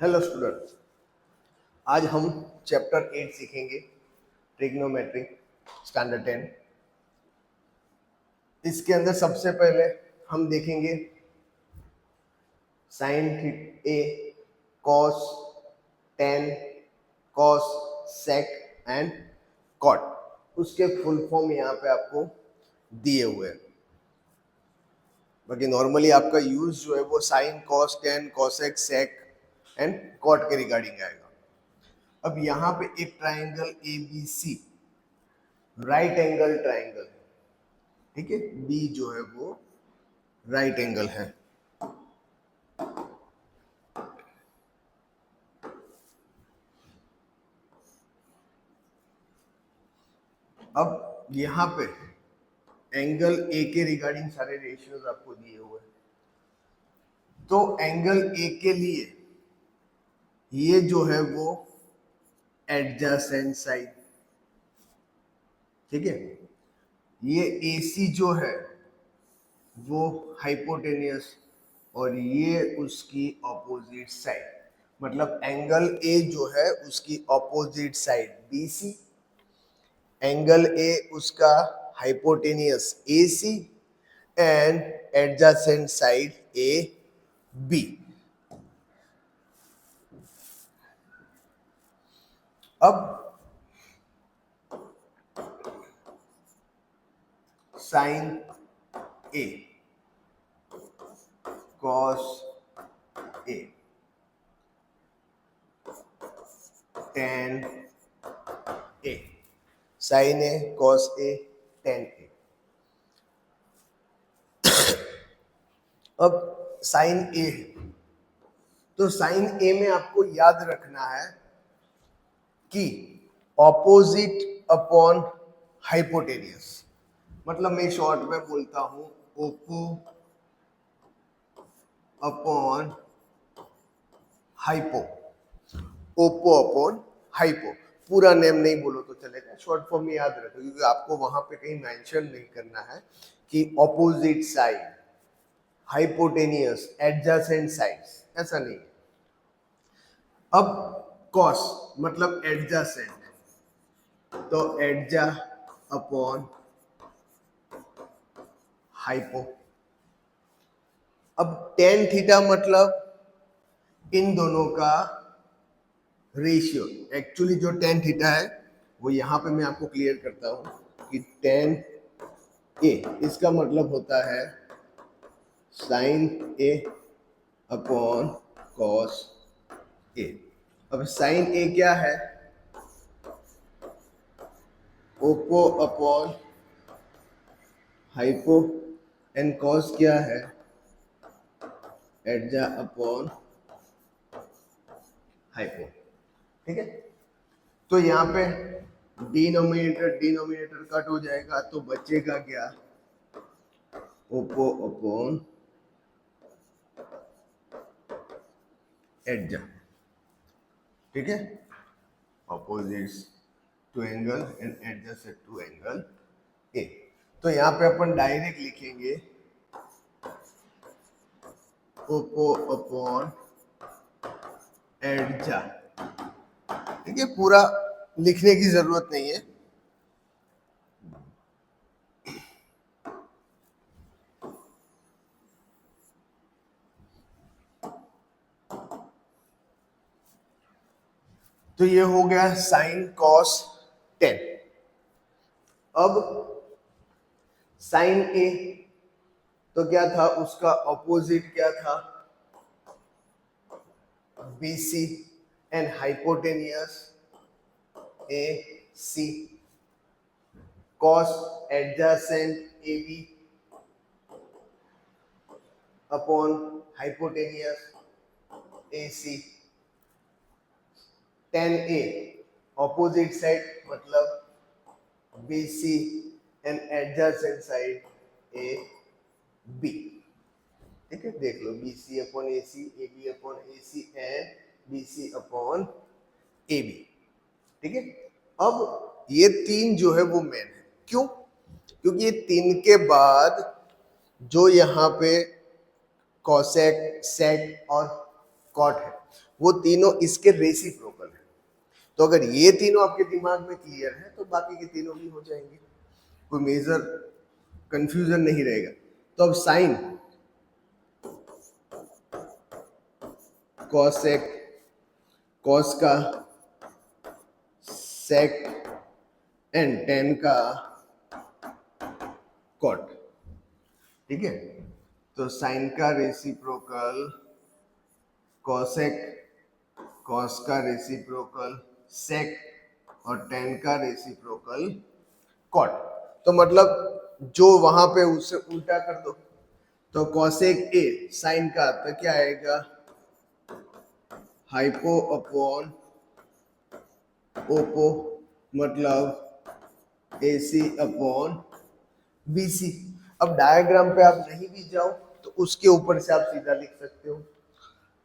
Hello students, आज हम chapter 8 सीखेंगे ट्रिग्नोमेट्री स्टैंडर्ड 10। इसके अंदर सबसे पहले हम देखेंगे sine A, cos, tan, cos, sec and cot. उसके फुल फॉर्म यहाँ पे आपको दिए हुए हैं। बाकी नॉर्मली आपका यूज जो है वो sine, cos, tan, cosec, sec and cot के रिगार्डिंग आएगा। अब यहाँ पे एक triangle A B C right angle triangle है, ठीक है। बी जो है वो राइट एंगल है। अब यहाँ पे एंगल ए के रिगार्डिंग सारे रेशियोज आपको दिए हुए हैं। तो एंगल ए के लिए ये जो है वो एडजेसेंट साइड, ठीक है। ये AC जो है वो हाइपोटेनियस और ये उसकी ऑपोजिट साइड, मतलब एंगल ए जो है उसकी opposite side BC, angle A उसका hypotenuse AC and adjacent side AB। अब sine A, cos A, tan A, sine A, cos A, tan A. अब साइन ए है, तो साइन ए में आपको याद रखना है कि ऑपोजिट अपॉन हाइपोटेनियस, मतलब मैं शॉर्ट में बोलता हूं Oppo upon hypo, Oppo upon hypo. पूरा नेम नहीं बोलो तो चलेगा, शॉर्ट फॉर्म में याद रखो, क्योंकि आपको वहां पे कहीं मेंशन नहीं करना है कि opposite side, hypotenuse, adjacent sides, ऐसा नहीं है। अब कॉस मतलब एडजेसेंट, तो एडजा अपॉन हाइपो। अब टेन थीटा मतलब इन दोनों का रेशियो। एक्चुअली जो टेन थीटा है वो यहाँ पे मैं आपको क्लियर करता हूँ कि टेन ए इसका मतलब होता है sine A upon cos A. अब साइन ए क्या है? Oppo upon hypo, and cos क्या है? एडजा अपॉन हाइपो, ठीक है। तो यहाँ पे डिनोमिनेटर कट हो जाएगा, तो बचेगा क्या? ओपो अपॉन एडजा, ठीक है। Opposites to angle and adjacent to angle A. तो यहाँ पे अपन डायरेक्ट लिखेंगे ओपो अपॉन एडजा, ठीक है। पूरा लिखने की जरूरत नहीं है। तो ये हो गया साइन कॉस टेन। अब साइन ए तो क्या था, उसका ऑपोजिट क्या था? BC and hypotenuse AC, cos adjacent AB upon hypotenuse AC, ten A opposite side मतलब BC and adjacent side AB, ठीक है। देख लो BC upon AC, AB upon AC and BC upon AB, ठीक है। अब ये तीन जो है वो मेन है। क्यों? क्योंकि ये तीन के बाद जो यहाँ पे कॉसेक, सेक और कॉट है, वो तीनों इसके रेसिप्रोकल है। तो अगर ये तीनों आपके दिमाग में क्लियर है तो बाकी के तीनों भी हो जाएंगे, कोई मेजर कंफ्यूजन नहीं रहेगा। तो अब साइन कॉसेक, कॉस का सेक एंड टेन का कॉट, ठीक है। तो साइन का रेसिप्रोकल कॉसेक, कॉस का रेसिप्रोकल सेक और टेन का रेसिप्रोकल कॉट। तो मतलब जो वहां पे उससे उल्टा कर दो, तो कॉसेक ए साइन का तो क्या आएगा, हाइपो अपॉन ओपो, मतलब AC अपॉन BC। अब डायग्राम पे आप नहीं भी जाओ तो उसके ऊपर से आप सीधा लिख सकते हो,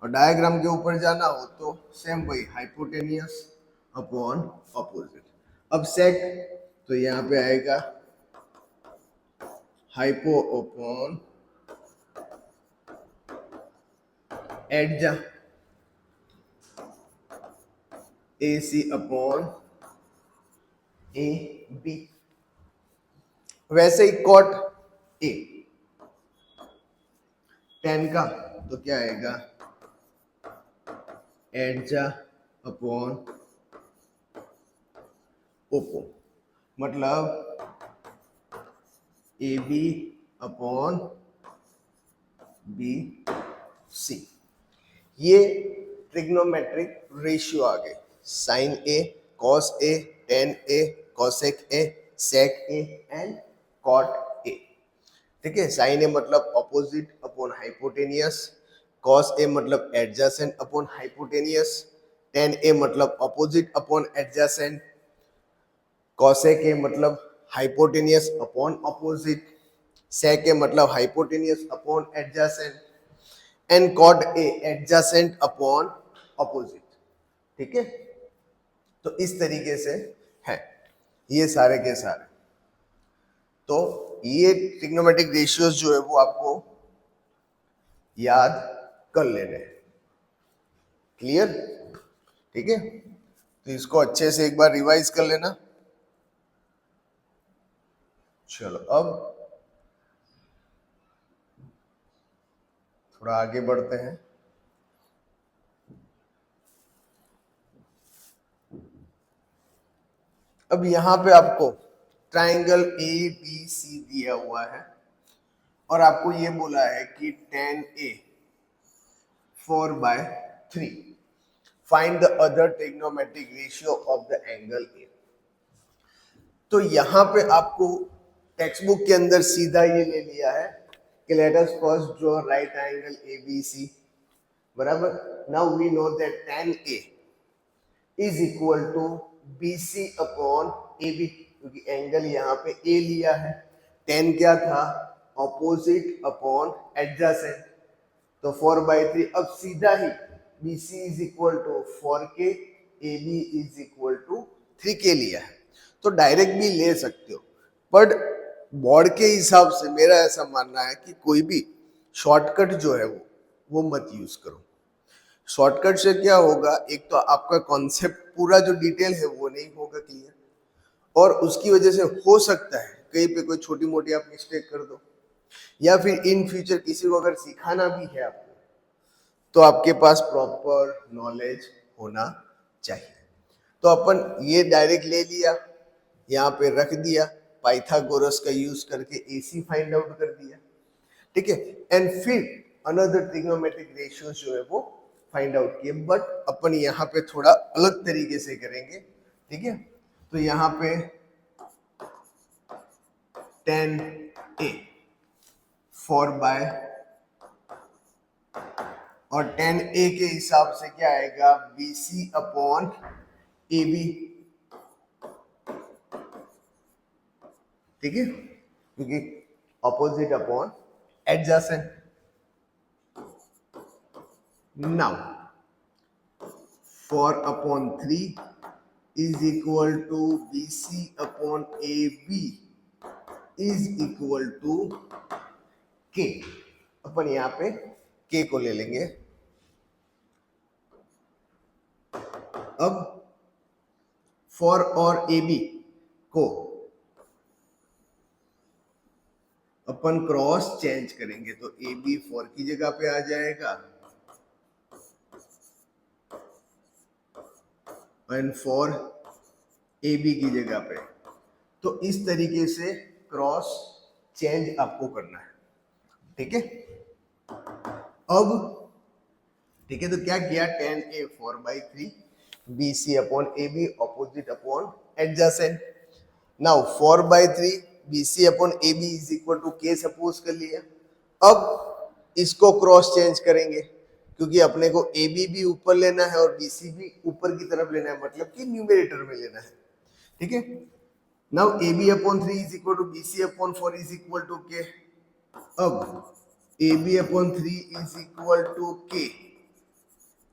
और डायग्राम के ऊपर जाना हो तो सेम वही हाइपोटेनियस अपॉन अपोजिट। अब सेक तो यहाँ पे आएगा hypo upon adja, AC upon AB। वैसे ही कॉट ए टेन का तो क्या आएगा, एडजा अपॉन ओपो, मतलब AB अपॉन BC। ये ट्रिग्नोमेट्रिक रेशियो आ गए, sine A, cos A, tan A, cosec A, sec A and cot A, ठीक है। साइन ए मतलब opposite upon hypotenuse, cos A मतलब adjacent upon hypotenuse, tan A मतलब opposite upon adjacent, cosec A मतलब hypotenuse upon opposite, sec A मतलब hypotenuse upon adjacent and cot A adjacent upon opposite, ठीक है। तो इस तरीके से है ये सारे के सारे। तो ये ट्रिग्नोमेट्रिक रेशियोज जो है वो आपको याद कर लेने हैं, क्लियर, ठीक है। तो इसको अच्छे से एक बार रिवाइज कर लेना। चलो अब थोड़ा आगे बढ़ते हैं। अब यहां पे आपको ट्राइंगल ABC दिया हुआ है और आपको ये बोला है कि tan A 4/3, find the other trigonometric ratio of the angle A। तो यहां पे आपको टेक्स्ट बुक के अंदर सीधा ये ले लिया है कि let us first draw right angle ABC, बराबर। Now we know that tan A is equal to BC upon AB, क्योंकि एंगल यहाँ पे A लिया है, tan क्या था, ऑपोजिट अपॉन एडजेसेंट, तो 4/3। अब सीधा ही BC is equal to 4K, AB is equal to 3K लिया है, तो डायरेक्ट भी ले सकते हो, बट बोर्ड के हिसाब से मेरा ऐसा मानना है कि कोई भी शॉर्टकट जो है वो मत यूज करो। शॉर्टकट से क्या होगा, एक तो आपका कॉन्सेप्ट पूरा जो डिटेल है वो नहीं होगा क्लियर, और उसकी वजह से हो सकता है कहीं पे कोई छोटी मोटी आप मिस्टेक कर दो, या फिर इन फ्यूचर किसी को अगर सिखाना भी है आपको तो आपके पास प्रॉपर नॉलेज होना चाहिए। तो अपन ये डायरेक्ट ले लिया, यहाँ पे रख दिया, पाइथागोरस का यूज करके AC फाइंड आउट कर दिया, ठीक है। एंड फिर अनदर ट्रिग्नोमेट्रिक रेशियोज जो है वो फाइंड आउट किए, बट अपन यहाँ पे थोड़ा अलग तरीके से करेंगे, ठीक है। तो यहाँ पे tan A 4/, और tan A के हिसाब से क्या आएगा, BC अपॉन AB, ठीक है, क्योंकि opposite upon adjacent. Now 4/3 is equal to BC upon AB is equal to K। अपन यहाँ पे K को ले लेंगे, अब फॉर और ए बी को अपन क्रॉस चेंज करेंगे तो ए बी फॉर की जगह पे आ जाएगा एंड फॉर ए बी की जगह पे। तो इस तरीके से क्रॉस चेंज आपको करना है, ठीक है। अब ठीक है, तो क्या किया, tan A 4/3 B C upon A B opposite upon adjacent. Now 4/3 B C upon A B is equal to K suppose कर लिया। अब इसको क्रॉस चेंज करेंगे क्योंकि अपने को ए बी भी ऊपर लेना है और बी सी भी ऊपर की तरफ लेना है, मतलब कि न्यूमरेटर में लेना है, ठीक है। Now A B upon 3 is equal to B C upon 4 is equal to K. अब A B upon 3 is equal to K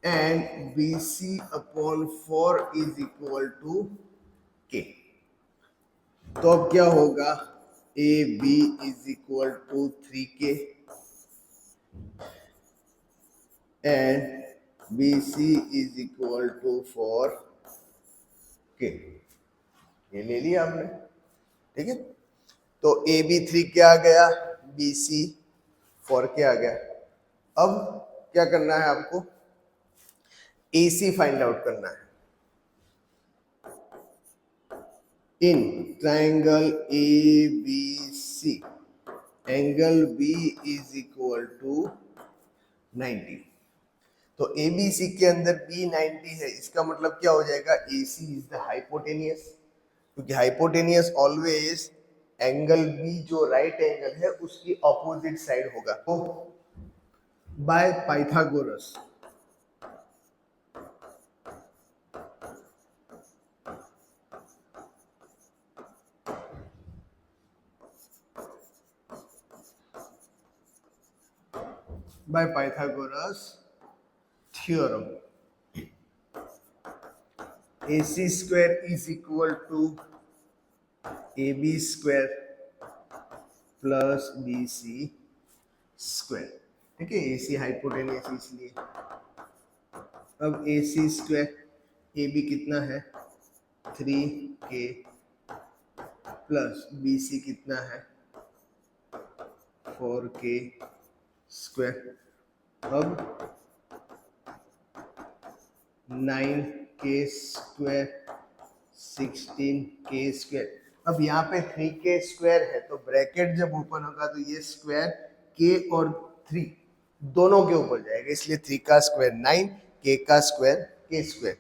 and BC upon 4 is equal to K। तो अब क्या होगा, AB is equal to 3K and BC is equal to 4K। ये ले लिया आपने, ठीक है। तो AB 3K आ गया, BC 4K आ गया। अब क्या करना है आपको, AC फाइंड आउट करना है। In triangle ABC angle B is equal to 90। तो ABC के अंदर B 90 है, इसका मतलब क्या हो जाएगा, AC इज द हाइपोटेनियस, क्योंकि हाइपोटेनियस ऑलवेज एंगल B जो राइट एंगल है उसकी ऑपोजिट साइड होगा। तो by Pythagoras by Pythagoras theorem, AC square is equal to AB square plus BC square, ठीक है। AC हाइपोटेनियस इसलिए। अब AC स्क्वायर, AB कितना है 3K प्लस BC कितना है 4K स्क्वायर। अब 9K स्क्वायर 16K स्क्वायर। अब यहाँ पे 3K स्क्वायर है तो ब्रैकेट जब ओपन होगा तो ये स्क्वायर K और 3 दोनों के ऊपर जाएगा, इसलिए 3 का स्क्वायर 9, K का स्क्वायर K स्क्वायर,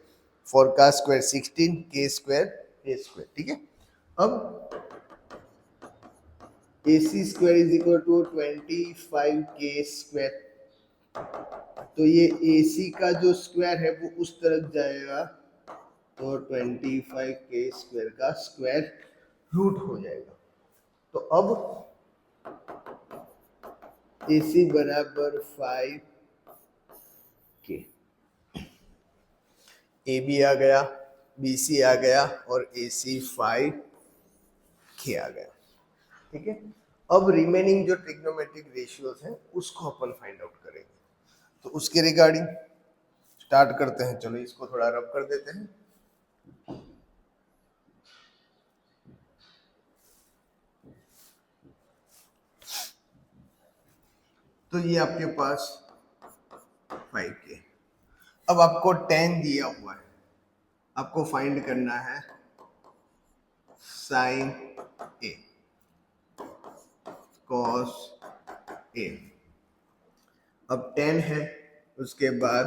4 का square 16, K square K square, ठीक है। अब AC square is equal to 25K square. तो ये AC का जो स्क्वायर है वो उस तरफ जाएगा तो 25K स्क्वायर का स्क्वायर रूट हो जाएगा। तो अब AC बराबर 5K, AB आ गया, BC आ गया और AC 5K आ गया, ठीक है। अब रिमेनिंग जो ट्रिग्नोमेट्रिक रेशियोज हैं उसको अपन फाइंड आउट करेंगे। तो उसके रिगार्डिंग स्टार्ट करते हैं। चलो इसको थोड़ा रब कर देते हैं। तो ये आपके पास 5K। अब आपको 10 दिया हुआ है, आपको फाइंड करना है साइन A कॉस A। अब 10 है, उसके बाद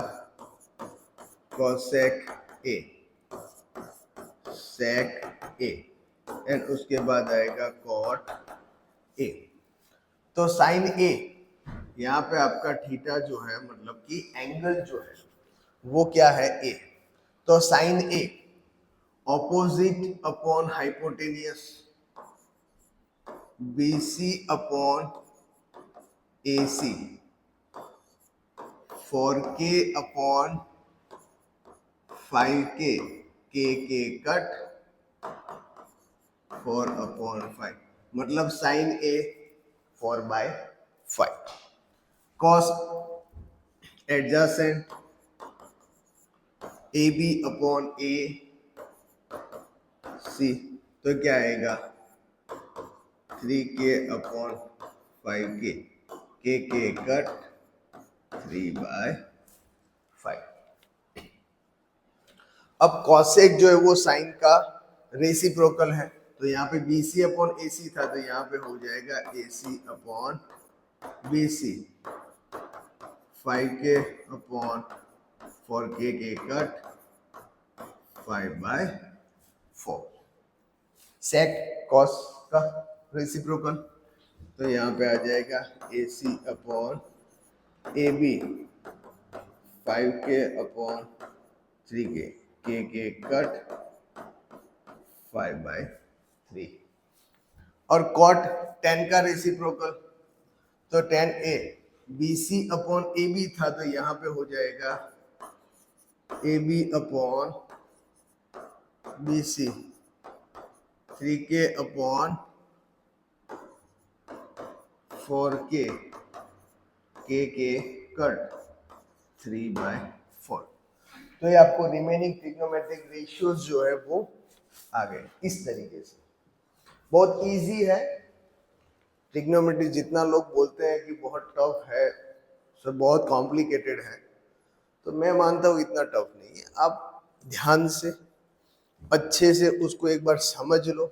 cosec A sec A and उसके बाद आएगा कॉट A। तो साइन A, यहाँ पे आपका थीटा जो है मतलब कि एंगल जो है वो क्या है A। तो sine A opposite upon hypotenuse BC upon AC 4K upon 5K, K cut 4 upon 5, मतलब sine A 4/5। Cos adjacent A B upon A C, तो क्या आएगा 3k अपॉन 5k, के कट 3/5। अब कॉसेक जो है वो साइन का रेसिप्रोकल है, तो यहाँ पे BC अपॉन AC था, तो यहाँ पे हो जाएगा AC upon BC, 5k upon 4k के कट 5/4। सेक कॉस का रेसिप्रोकल, तो यहाँ पे आ जाएगा AC upon AB, 5k upon 3k, के कट 5/3। और कॉट tan का रेसिप्रोकल, तो tan A BC upon AB था, तो यहाँ पे हो जाएगा AB upon BC, 3k upon 4k, के कट 3/4। तो ये आपको रिमेनिंग ट्रिग्नोमेट्रिक रेशियोज जो है वो आ गए इस तरीके से। बहुत इजी है ट्रिग्नोमेट्री, जितना लोग बोलते हैं कि बहुत टफ है, सर बहुत कॉम्प्लिकेटेड है, तो मैं मानता हूँ इतना टफ नहीं है। आप ध्यान से अच्छे से उसको एक बार समझ लो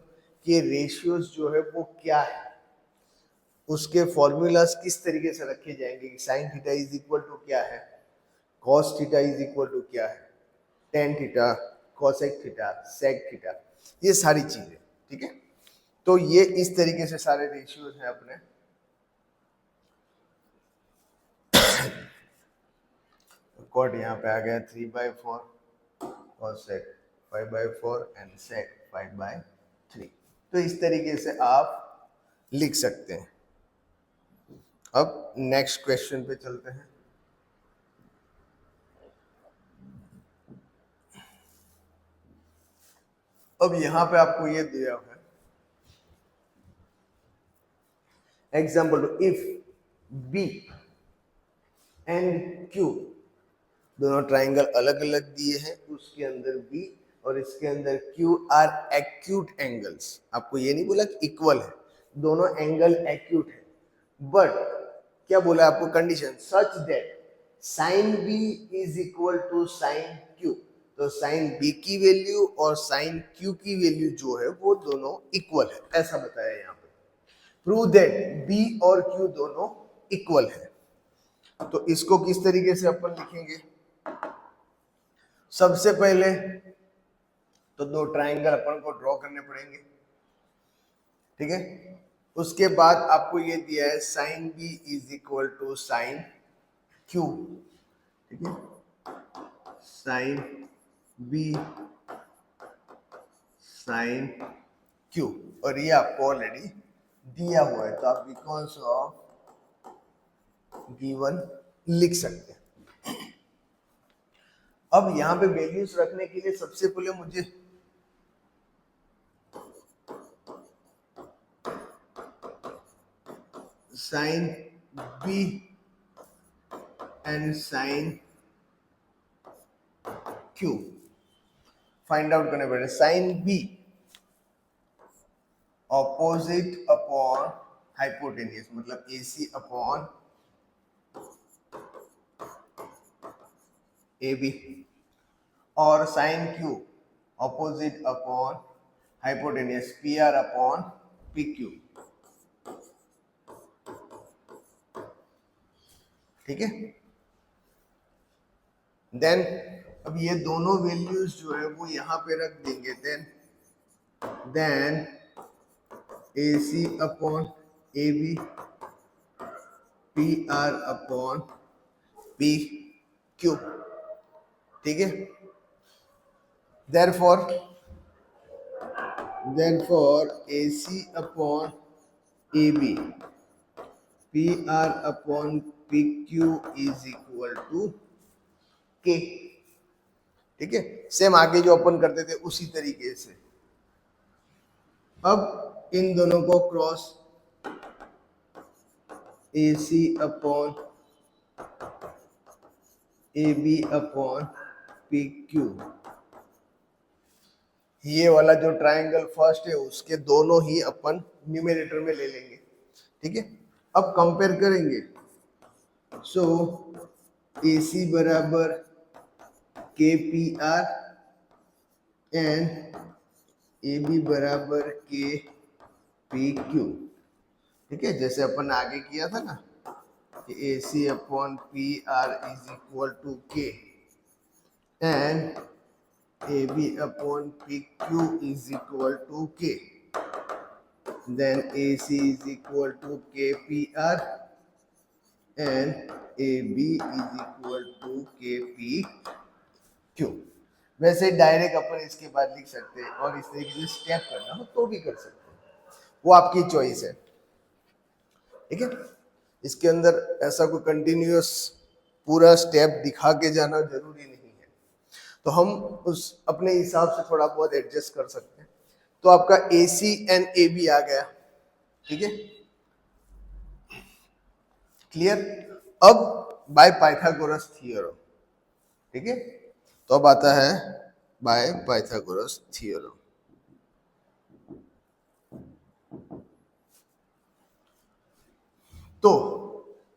कि रेशियोज जो है वो क्या है, उसके फॉर्मूलाज किस तरीके से रखे जाएंगे कि sine theta is equal to क्या है, cos theta is equal to क्या है, tan theta, cosec theta, sec theta, ये सारी चीजें। ठीक है, तो ये इस तरीके से सारे रेशियोज हैं अपने। कॉट यहाँ पे आ गया 3/4, कॉसेक 5/4 एंड सेक 5/3। तो इस तरीके से आप लिख सकते हैं। अब नेक्स्ट क्वेश्चन पे चलते हैं। अब यहां पे आपको ये दिया है example, if B and Q, दोनों ट्राइंगल अलग अलग दिए हैं, उसके अंदर बी और इसके अंदर क्यू आर एक्यूट एंगल्स। आपको ये नहीं बोला कि इक्वल है, दोनों एंगल एक्यूट है, बट क्या बोला आपको condition, such that sine B is equal to sine Q. तो साइन बी की वैल्यू और साइन क्यू की वैल्यू जो है वो दोनों इक्वल है, ऐसा बताया यहाँ पे। प्रूव दैट बी और क्यू दोनों इक्वल है। तो इसको किस तरीके से अपन लिखेंगे, सबसे पहले तो दो ट्राइंगल अपन को ड्रॉ करने पड़ेंगे। ठीक है, उसके बाद आपको ये दिया है sine B is equal to sine Q. ठीक है, साइन बी साइन क्यू, और ये आपको ऑलरेडी दिया हुआ है, तो आप बिकॉज ऑफ गिवन लिख सकते हैं। अब यहां पे वैल्यूज रखने के लिए सबसे पहले मुझे sine B and sine Q find out करने पड़ेगा। Sine B opposite upon hypotenuse, मतलब AC अपॉन AB, और sine Q opposite upon hypotenuse PR upon PQ। ठीक है, देन अब ये दोनों वैल्यूज जो है वो यहां पे रख देंगे। Then AC upon AB, PR upon PQ। ठीक है, therefore AC upon AB, PR upon PQ is equal to K। ठीक है, सेम आगे जो अपन करते थे उसी तरीके से। अब इन दोनों को cross, AC upon AB upon P Q, ये वाला जो ट्रायंगल फर्स्ट है उसके दोनों ही अपन न्यूमरेटर में ले लेंगे, ठीक है। अब कंपेयर करेंगे, सो ए सी बराबर K P R and A B बराबर के पी क्यू, ठीक है। जैसे अपन आगे किया था ना कि A C upon P R is equal to K and A B upon P Q is equal to K, then AC is equal to KPR and AB is equal to KPQ। वैसे direct अपन इसके बाद लिख सकते हैं और इस तरीके से स्टेप करना हो तो भी कर सकते हैं, वो आपकी चॉइस है, ठीक है। इसके अंदर ऐसा कोई कंटिन्यूअस पूरा स्टेप दिखा के जाना जरूरी नहीं है, तो हम उस अपने हिसाब से थोड़ा बहुत एडजस्ट कर सकते हैं। तो आपका AC एंड AB आ गया, ठीक है, क्लियर। अब बाय पाइथागोरस थ्योरम, ठीक है, तो अब आता है बाय पाइथागोरस थ्योरम। तो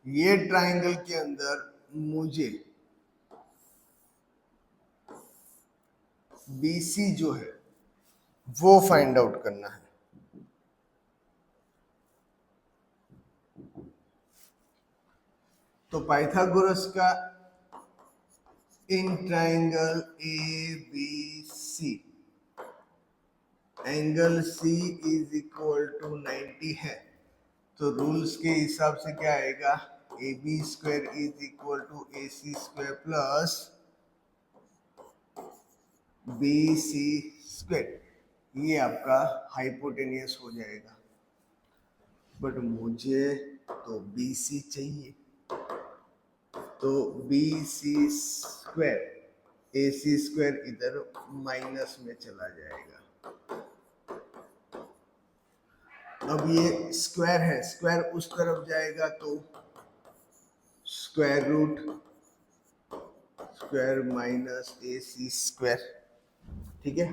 ये ट्रायंगल के अंदर मुझे BC जो है वो फाइंड आउट करना है। तो पाइथागोरस का in triangle ABC angle C is equal to 90 है, तो रूल्स के हिसाब से क्या आएगा, A B square is equal to A C square plus B C square, ये आपका हाइपोटेनियस हो जाएगा। बट मुझे तो बी सी चाहिए, तो B C square A C square इधर माइनस में चला जाएगा। अब ये स्क्वायर है, स्क्वायर उस तरफ जाएगा तो square root square minus A C square, ठीक है।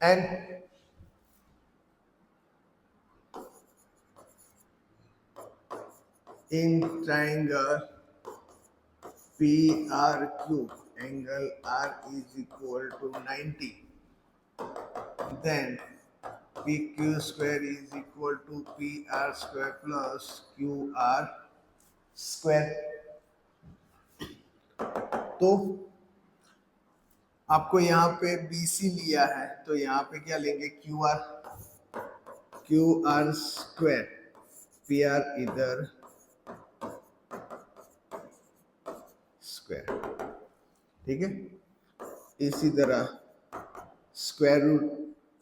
And in triangle P R Q angle R is equal to 90, then P Q square is equal to P R square plus Q R square. तो आपको यहाँ पे BC लिया है, तो यहाँ पे क्या लेंगे, Q R square, P are इधर स्क्वायर, ठीक है। इसी तरह स्क्वायर रूट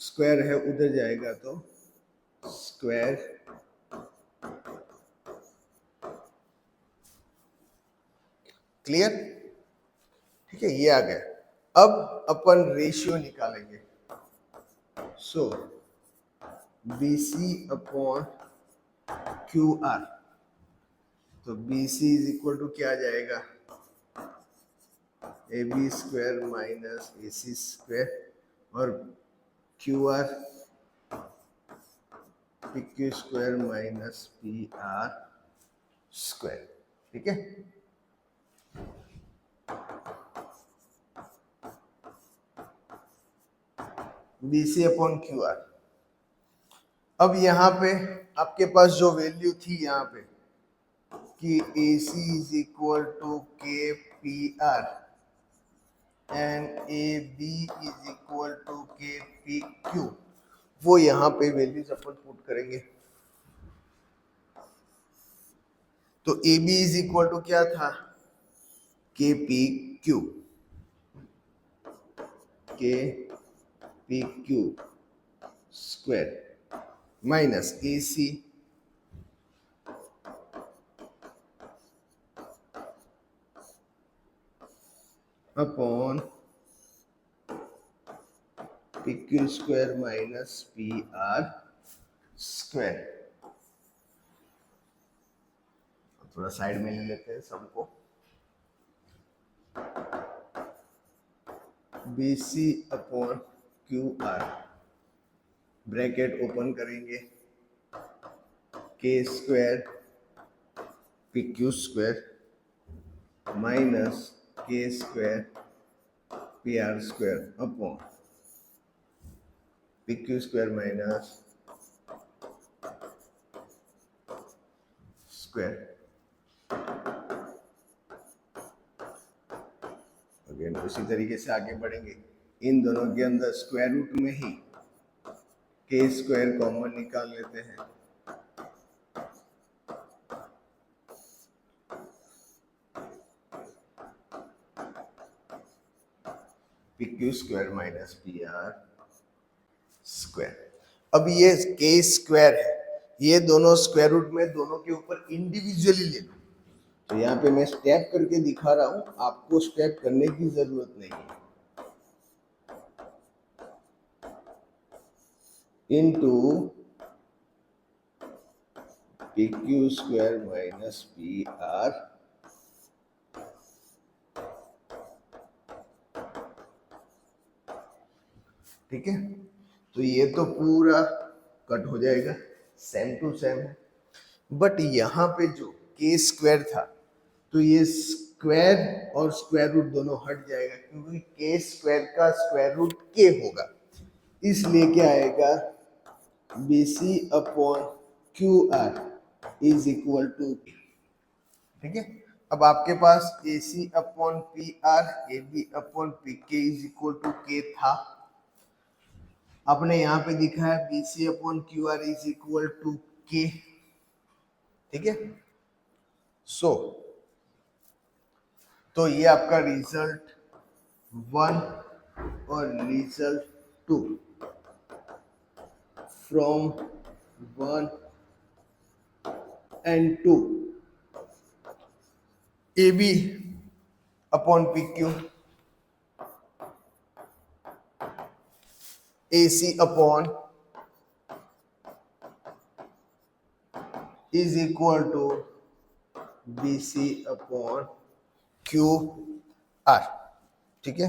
स्क्वायर है उधर जाएगा तो स्क्वायर, क्लियर, ठीक है, ये आ गया। अब अपन रेशियो निकालेंगे, सो BC अपॉन QR, तो BC इज इक्वल टू क्या आ जाएगा, A B square minus A C square और QR P Q square minus P R square, ठीक है। BC upon QR। अब यहाँ पे आपके पास जो वैल्यू थी यहाँ पे कि AC is equal to K P R and A B is equal to K P Q, वो यहाँ पे वैल्यूज अपन पुट करेंगे। तो A B is equal to क्या था, K P Q, K P Q square minus A C upon P Q square minus P R square. थोड़ा side में ले लेते हैं सबको। BC upon QR, bracket open करेंगे, K square PQ square minus K square PR square upon PQ square minus square. Again उसी तरीके से आगे बढ़ेंगे, इन दोनों के अंदर स्क्वायर रूट में ही K स्क्वायर कॉमन निकाल लेते हैं, PQ square minus PR square. अब ये K स्क्वायर है, ये दोनों स्क्वायर रूट में दोनों के ऊपर इंडिविजुअली ले लो। तो यहाँ पे मैं स्टेप करके दिखा रहा हूं, आपको स्टेप करने की जरूरत नहीं है। Into PQ square minus PR, ठीक है। तो ये तो पूरा कट हो जाएगा, सेम टू सेम है। बट यहाँ पे जो K स्क्वायर था, तो ये स्क्वायर और स्क्वायर रूट दोनों हट जाएगा, क्योंकि K स्क्वायर का स्क्वायर रूट K होगा, इसलिए क्या आएगा, BC upon QR is equal to, ठीक है। अब आपके पास AC upon PR, AB upon PK is equal to K था, आपने यहाँ पे दिखा है BC upon QR is equal to K, ठीक है। सो तो ये आपका रिजल्ट 1 और result 2 from 1 and 2 AB upon PQ, AC upon is equal to BC upon QR, ठीक है।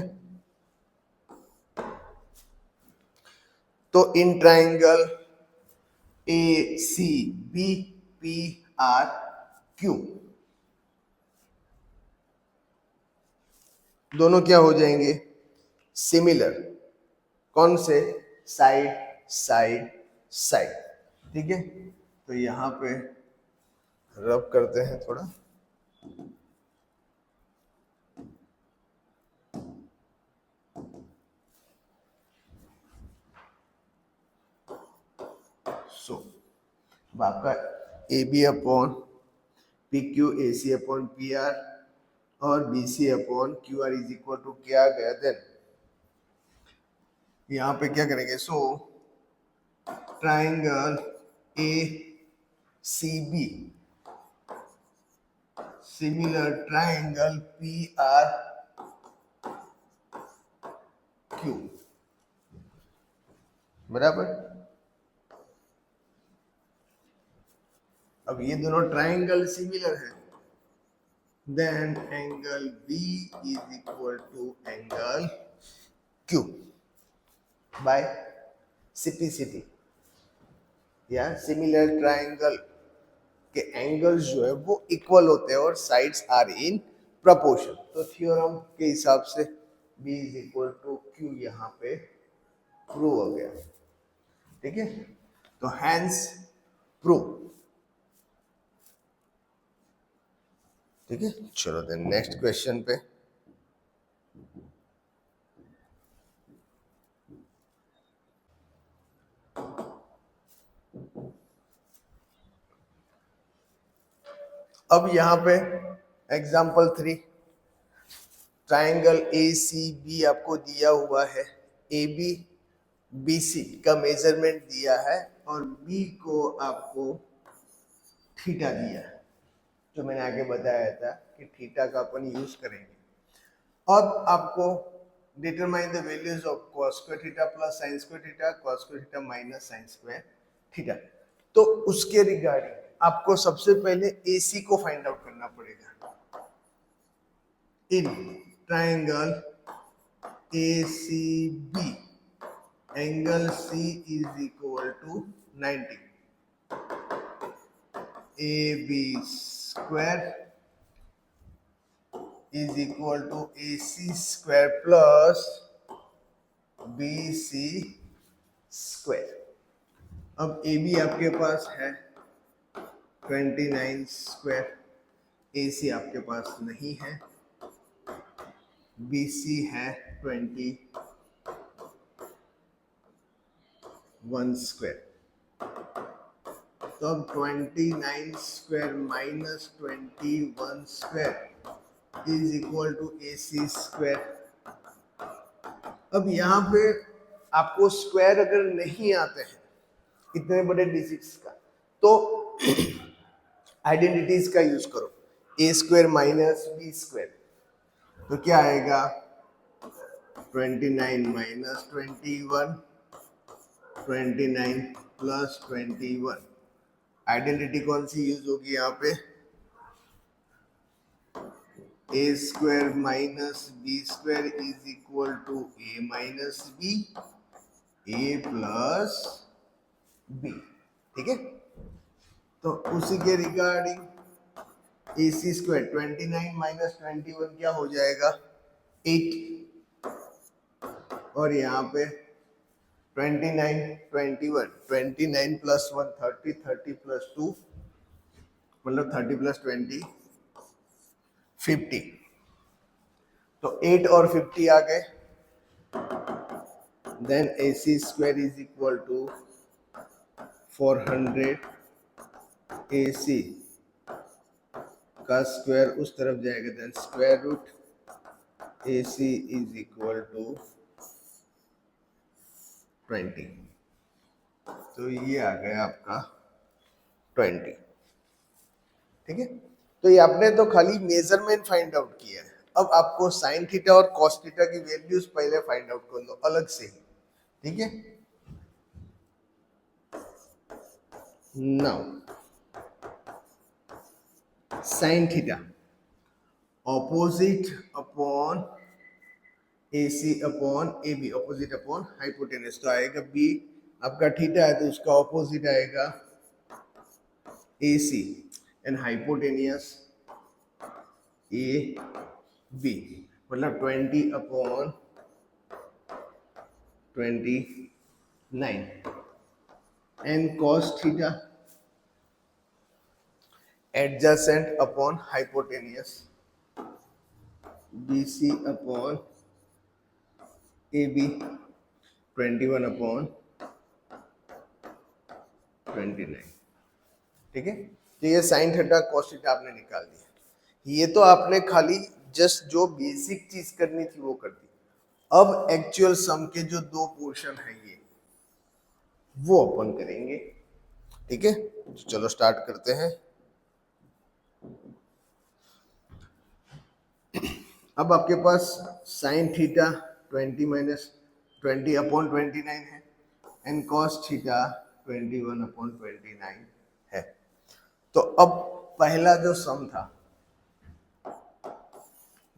तो इन ट्राइंगल ACB PRQ दोनों क्या हो जाएंगे, सिमिलर। कौन से, साइड साइड साइड, ठीक है। तो यहाँ पे रब करते हैं थोड़ा, सो आपका AB upon PQ, AC upon PR और BC upon QR is equal to क्या गया, देन यहाँ पे क्या करेंगे, so triangle ACB similar triangle PRQ, बराबर। अब ये दोनों ट्राइंगल सिमिलर है, then angle B is equal to angle Q by CPCT, या सिमिलर ट्राइंगल के एंगल्स जो है वो इक्वल होते हैं और साइड्स आर इन प्रपोर्शन। तो थ्योरम के हिसाब से B is equal to Q यहाँ पे प्रूव हो गया, ठीक है। तो हैंस प्रूव, ठीक है। चलो देन नेक्स्ट क्वेश्चन पे। अब यहाँ पे एग्जाम्पल 3, ट्राइंगल ACB आपको दिया हुआ है, AB BC का मेजरमेंट दिया है और B को आपको थीटा दिया है, जो मैंने आगे बताया था कि थीटा का अपन यूज करेंगे। अब आपको determine the values of cos square theta plus sin square theta, cos square theta minus sin square theta. तो उसके रिगार्डिंग आपको सबसे पहले AC को फाइंड आउट करना पड़ेगा in triangle ACB angle C is equal to 90. AB square is equal to AC square plus BC square. अब AB आपके पास है 29 स्क्वायर, AC आपके पास नहीं है, BC है 21 स्क्वायर. तो अब 29 square minus 21 square is equal to AC square. अब यहाँ पे आपको स्क्वायर अगर नहीं आते हैं इतने बड़े डिजिट्स का, तो आइडेंटिटीज का यूज करो. ए स्क्वायर माइनस बी स्क्वायर, तो क्या आएगा 29 माइनस 21, 29 प्लस 21. आइडेंटिटी कौन सी यूज होगी यहाँ पे? A square minus B square is equal to A minus B, A plus B. ठीक है, तो उसी के regarding A C square 29 minus 21 क्या हो जाएगा 8, और यहाँ पे 29 21, 29 प्लस 1 30, 30 प्लस 2 मतलब 30 प्लस 20 50. तो 8 और 50 आ गए. Then A C square is equal to 400 A C का स्क्वायर उस तरफ जाएगा, then square root A C is equal to 20. तो ये आ गया आपका 20. ठीक है, तो ये आपने तो खाली मेजरमेंट फाइंड आउट किया है. अब आपको साइन थीटा और कॉस थीटा की वैल्यूज पहले फाइंड आउट कर लो अलग से ही. ठीक है, now sine theta opposite upon AC upon AB, opposite upon hypotenuse. तो आएगा B, आपका थीटा है तो उसका ऑपोजिट आएगा AC, एंड हाइपोटेनियस AB, मतलब 20 upon 29. And cos theta adjacent upon hypotenuse BC upon AB 21 upon 29. ठीक है, तो ये साइन थीटा कॉस थीटा आपने निकाल दिया. ये तो आपने खाली जस्ट जो बेसिक चीज करनी थी वो कर दी. अब एक्चुअल सम के जो दो पोर्शन है ये वो अपन करेंगे. ठीक है, तो चलो स्टार्ट करते हैं. अब आपके पास साइन थीटा 20 माइनस 20 अपॉन 29 है, एंड कॉस थीटा 21 अपॉन 29 है. तो अब पहला जो सम था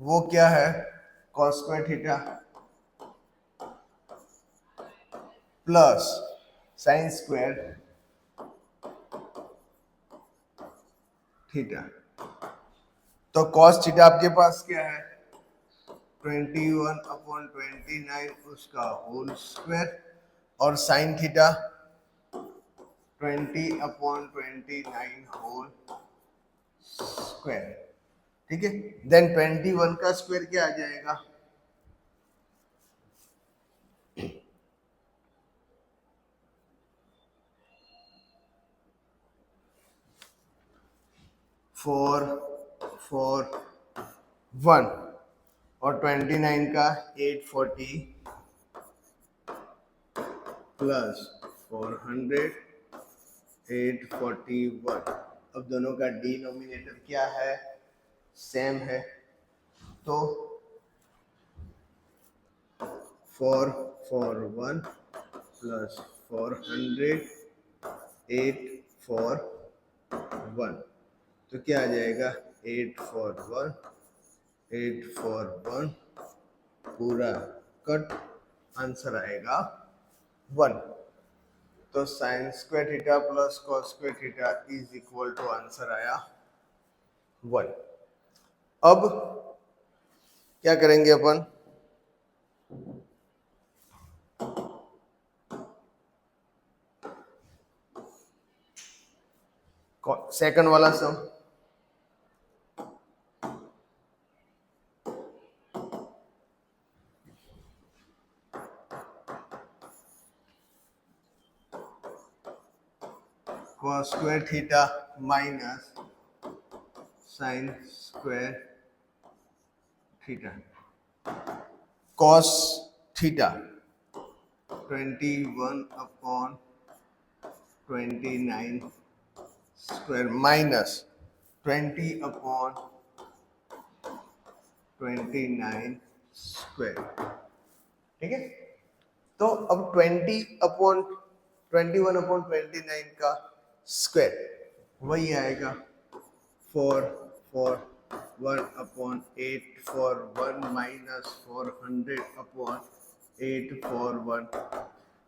वो क्या है? Cos square theta plus sine square theta. तो कॉस थीटा आपके पास क्या है 21 अपॉन 29 उसका होल स्क्वायर, और sine theta 20 upon 29 whole square. ठीक है, देन 21 का स्क्वायर क्या आ जाएगा 441, और 29 का 840 प्लस 400 841. अब दोनों का डिनोमिनेटर क्या है? सेम है. तो 441 प्लस 400 841, तो क्या आ जाएगा 841 841 पूरा कट आंसर आएगा 1। तो sine square theta plus cos square theta is equal to answer आया 1। अब क्या करेंगे अपन, सेकंड वाला sum, cos square theta minus sine square theta, cos theta 21/29 square minus 20/29 square. ठीक है, तो अब 21/29 का स्क्वायर वही आएगा 4/1/8 for 1 minus 400/8 for 1।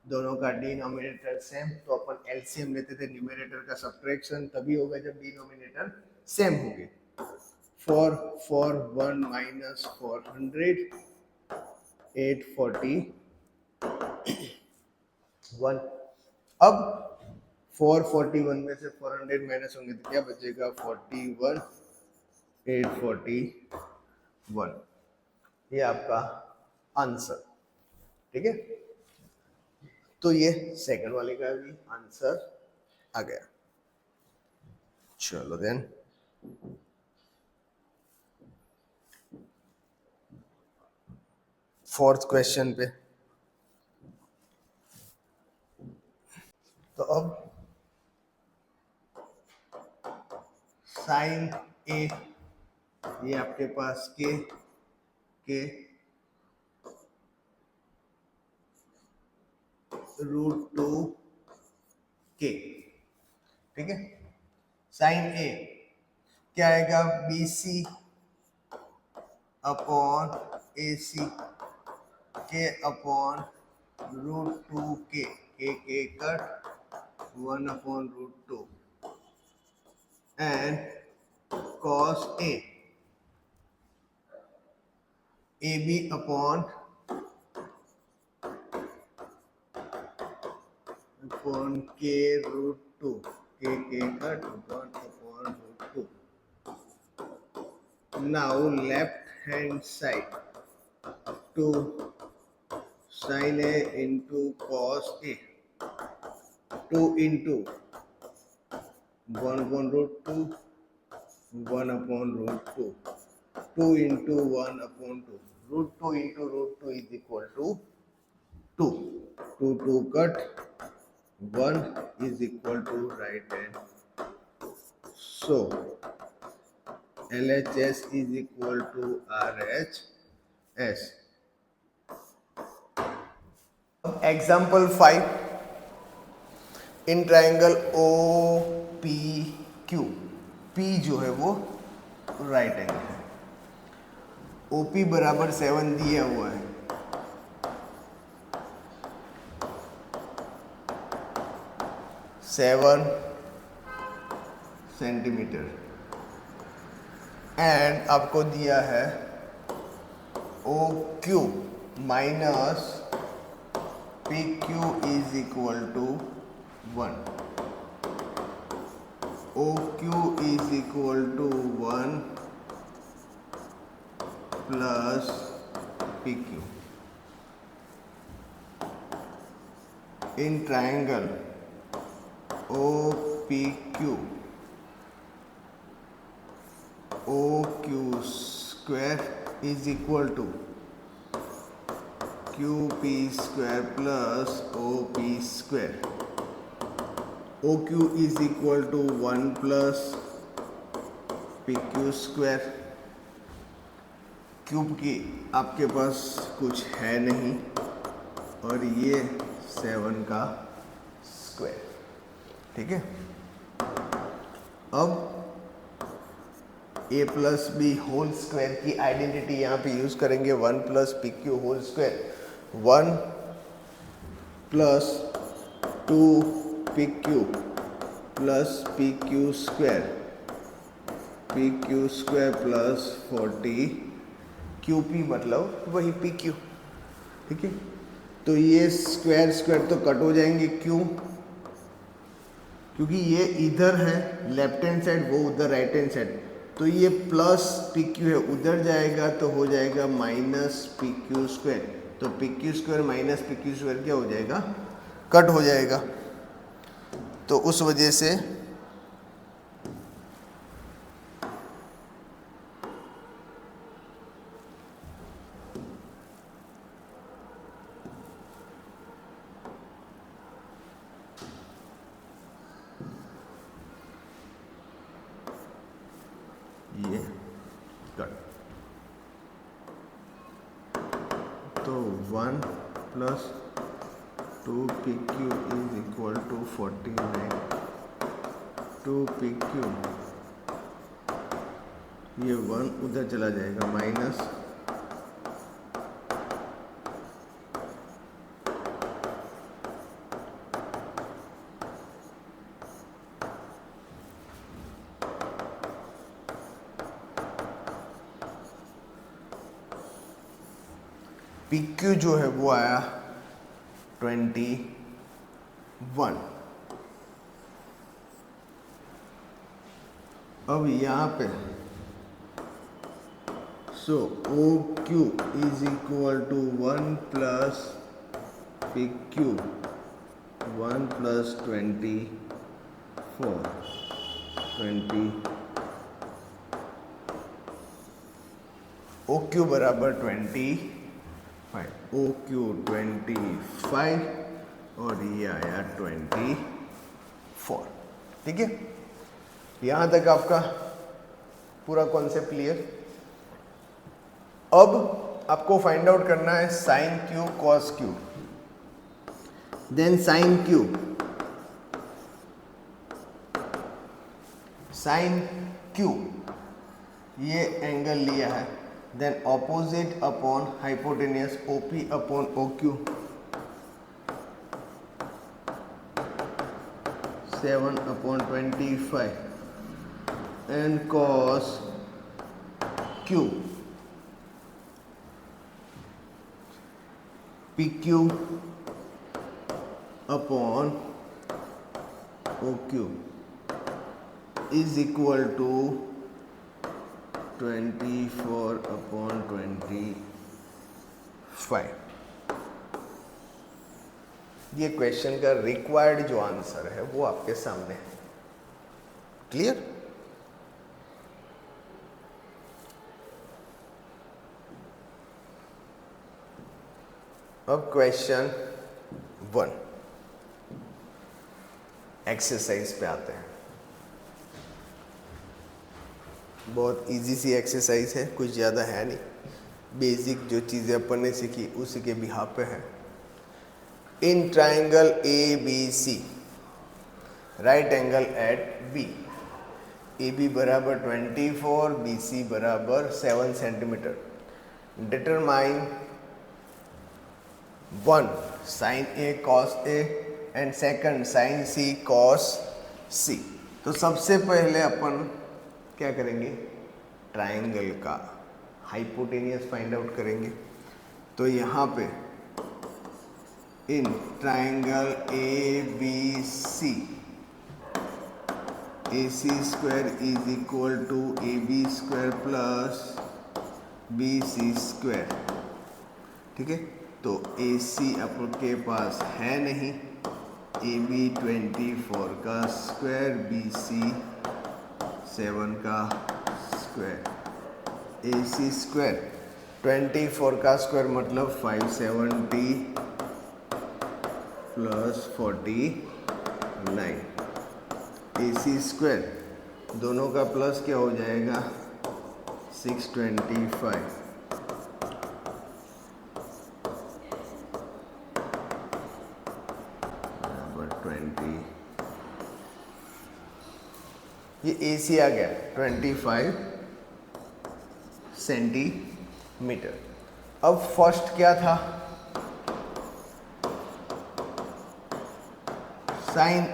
दोनों का डिनोमिनेटर सेम, तो अपन एलसीएम लेते थे, न्यूमरेटर का सब्ट्रैक्शन तभी होगा जब डिनोमिनेटर सेम होंगे। 4/1 minus 400 841। अब 441 में से 400 माइनस होंगे तो क्या बचेगा 41 841। ये आपका आंसर। ठीक है, तो ये सेकंड वाले का भी आंसर आ गया। चलो देन फोर्थ क्वेश्चन पे। तो अब साइन ए, ये आपके पास के √2 के। ठीक है, साइन ए क्या आएगा BC अपॉन AC के अपॉन √2 के cut 1/√2 and cos A AB upon के √2 के cut 1/√2। Now left hand side to sin A into cos A, 2 into 1/√2 1/√2, 2 into 1/2, √2 into √2 is equal to 2, 2 cut 1 is equal to right hand, so LHS is equal to RHS। Example 5, in triangle OPQ, P जो है वो right angle है, OP बराबर 7 दिया हुआ है, seven centimetre, and आपको दिया है OQ minus PQ is equal to 1, OQ is equal to 1 plus PQ। In triangle OPQ, OQ square is equal to QP square plus OP square. OQ is equal to 1 plus PQ square. Cube की आपके पास कुछ है नहीं, और ये 7 का square. ठीक है, अब a plus B whole square की आइडेंटिटी यहाँ पे यूज करेंगे, 1 plus PQ whole square. 1 plus 2 P Q plus P Q square plus 40 Q P, मतलब वही पी क्यू। ठीक है, तो ये स्क्वायर स्क्वायर तो कट हो जाएंगे, क्यों? क्योंकि ये इधर है लेफ्ट हैंड साइड, वो उधर राइट हैंड साइड, तो ये प्लस पी क्यू है, उधर जाएगा तो हो जाएगा माइनस पी क्यू स्क्वायर। तो P Q square minus P Q square क्या हो जाएगा? कट हो जाएगा। तो उस वजह से ये कट। तो 1 plus 2 P Q is equal to 49 2 P Q, ये 1 उधर चला जाएगा माइनस पी क्यू जो है वो आया 21। अब यहाँ पे so O Q is equal to 1 plus P Q 1 plus 24 20 O Q बराबर 25, ओ क्यू 25 और ये आया 24। ठीक है, यहाँ तक आपका पूरा कॉन्सेप्ट क्लियर। अब आपको फाइंड आउट करना है sine Q cos Q. Then sine Q ये एंगल लिया है, then opposite upon hypotenuse O P O O 7/25 and cos Q P Q upon O Q is equal to 24/25। ये question का required जो answer है वो आपके सामने है। क्लियर? अब क्वेश्चन 1 एक्सरसाइज पे आते हैं। बहुत इजी सी एक्सरसाइज है, कुछ ज़्यादा है नहीं, बेसिक जो चीज़ें अपन ने सीखी उसी के बिहाफ पे है। In triangle A B C right angle at B, A B बराबर 24, बी सी बराबर 7 centimetre. Determine 1 sine A cos A and second sine C cos C. तो सबसे पहले अपन क्या करेंगे? ट्राइंगल का हाइपोटेनियस फाइंड आउट करेंगे। तो यहाँ पे in triangle A B C A C square is equal to A B square plus B C square. ठीक है, तो ए सी आपके पास है नहीं, ए बी 24 का स्क्वायर, बी सी 7 का स्क्वायर, ए सी स्क्वायर 24 का स्क्वायर मतलब 570 प्लस 49, ए सी स्क्वायर दोनों का प्लस क्या हो जाएगा 625 20। ये ए सी आ गया 25 सेंटीमीटर। अब फर्स्ट क्या था? Sine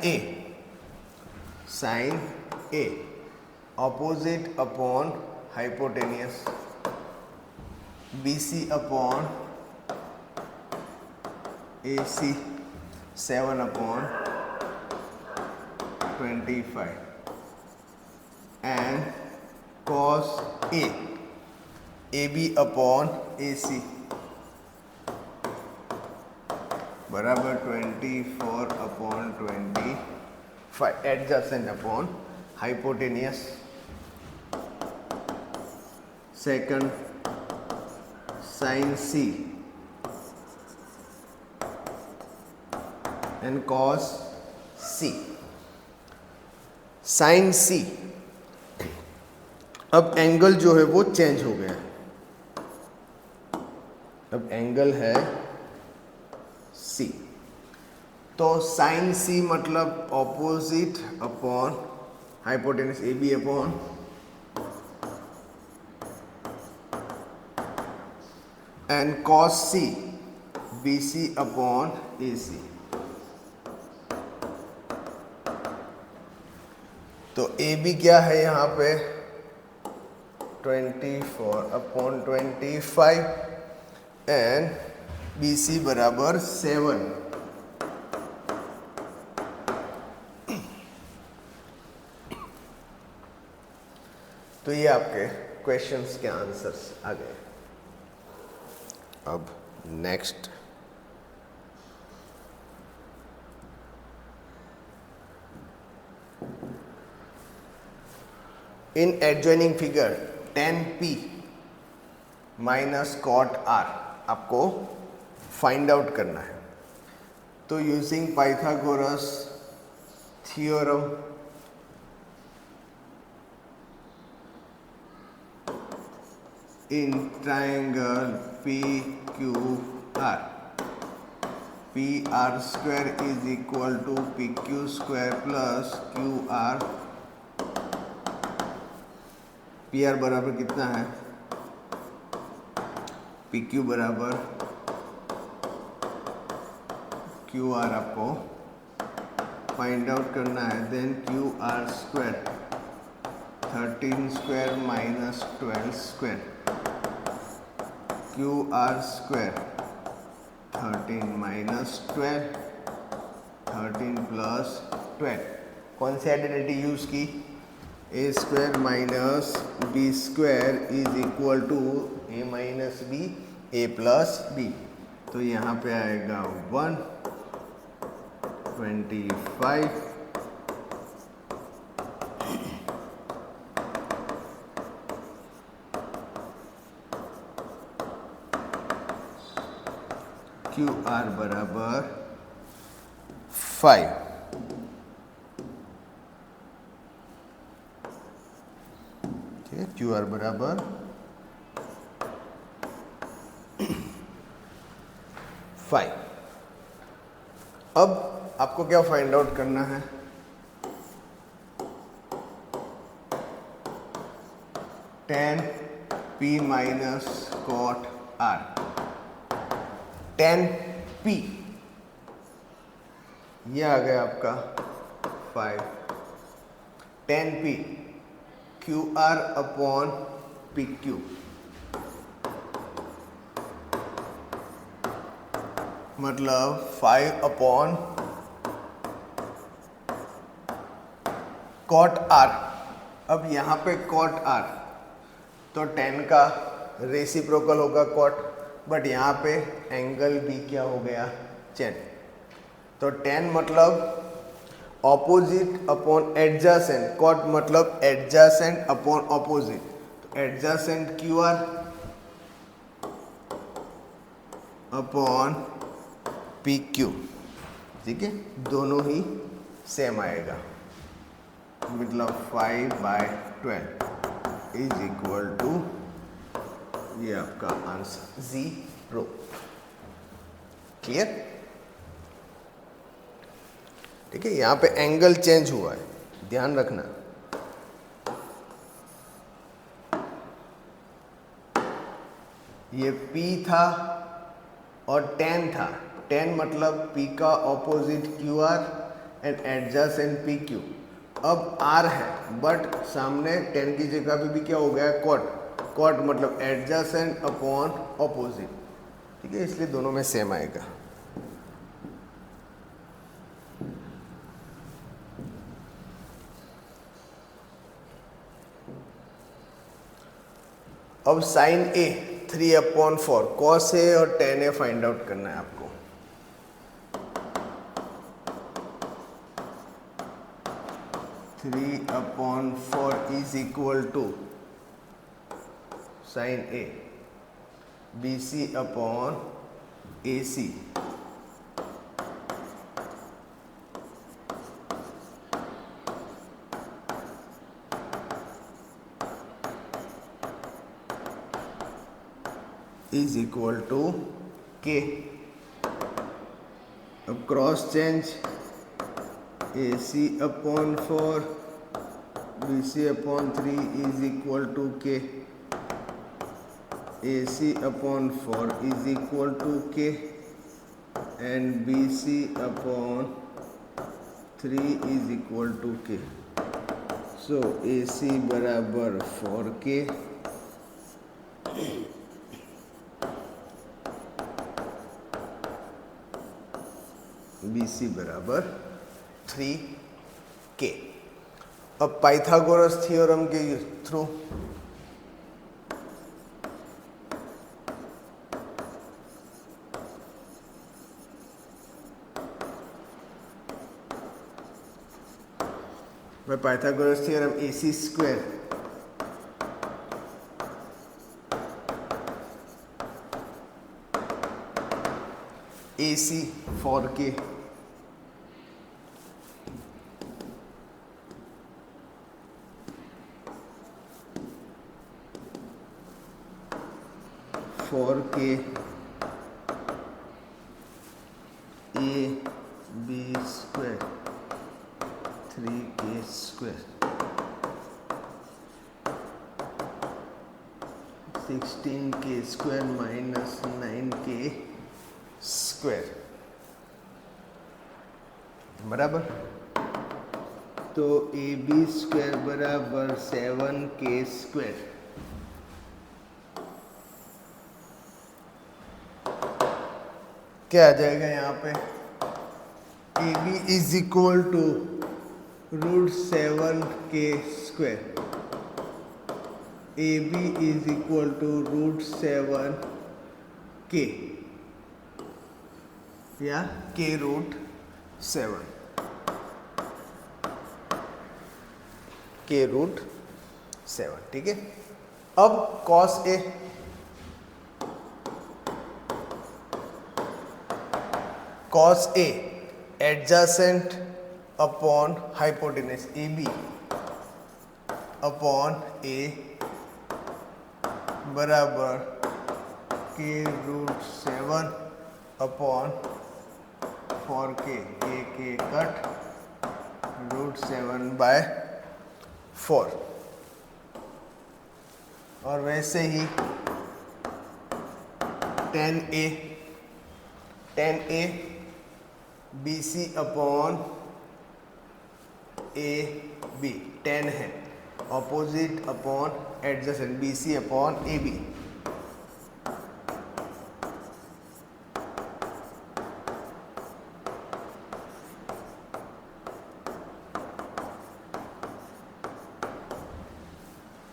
A opposite upon hypotenuse, BC upon AC 7 upon 25 and cos A AB upon AC बराबर 24 upon 25 adjacent upon hypotenuse. Second sine C and cos C। Sine C, अब एंगल जो है वो चेंज हो गया है, अब एंगल है C, तो साइन C मतलब opposite upon hypotenuse AB upon and cos C BC upon AC। तो AB क्या है यहाँ पे 24 अपॉन 25 एंड BC बराबर 7। तो ये आपके क्वेश्चंस के आंसर्स आ गए। अब next in adjoining figure tan P minus cot R आपको फाइंड आउट करना है। तो using Pythagoras theorem in triangle PQR, PR square is equal to PQ square plus QR। PR बराबर कितना है, PQ बराबर QR आपको फाइंड आउट करना है। Then QR square 13 square minus 12 square, QR square 13 minus 12, 13 plus 12। कौन सी आइडेंटिटी यूज की, A square minus B square is equal to A minus B A plus B. तो यहाँ पे आएगा 125 QR बराबर 5। QR बराबर 5। अब आपको क्या फाइंड आउट करना है, tan P minus cot R। tan P ये आ गया आपका 5, tan P QR upon PQ मतलब 5 अपॉन कॉट R। अब यहाँ पे कॉट R तो tan का रेसिप्रोकल होगा कॉट, बट यहाँ पे एंगल भी क्या हो गया, tan। तो tan मतलब ऑपोजिट अपॉन एडजेसेंट, कॉट मतलब एडजेसेंट अपॉन ऑपोजिट, तो एडजेसेंट QR अपॉन PQ, ठीक है, दोनों ही सेम आएगा, मतलब 5/12 इज इक्वल टू, ये आपका आंसर 0। क्लियर, ठीक है। यहाँ पे एंगल चेंज हुआ है, ध्यान रखना। ये P था और tan था, tan मतलब P का opposite QR and adjacent P Q. अब आर है बट सामने 10 की जगह पे भी क्या हो गया, कॉट। कॉट मतलब एडजेसेंट अपॉन ऑपोजिट, ठीक है, इसलिए दोनों में सेम आएगा। अब साइन ए 3/4 कॉस ए और टेन ए फाइंड आउट करना है आपको। Three upon four is equal to sine A B C upon A C. Is equal to K. अब cross change A C upon four B C upon 3 is equal to K. A C upon 4 is equal to K and B C upon 3 is equal to K. So A C बराबर 4k, B C बराबर 3k। अब Pythagoras theorem के through Pythagoras theorem A C square A C 4k 4k A B square 3k square 16k square minus 9k square बराबर। तो A B square बराबर 7k square. क्या आ जाएगा यहाँ पे, A B is equal to √7k square. A B is equal to √7k या k√7 k√7, ठीक है। अब cos A adjacent upon hypotenuse A B upon A बराबर k√7 upon 4k, k cut √7/4। और वैसे ही tan A B C upon A B, tan है opposite upon adjacent B C upon A B.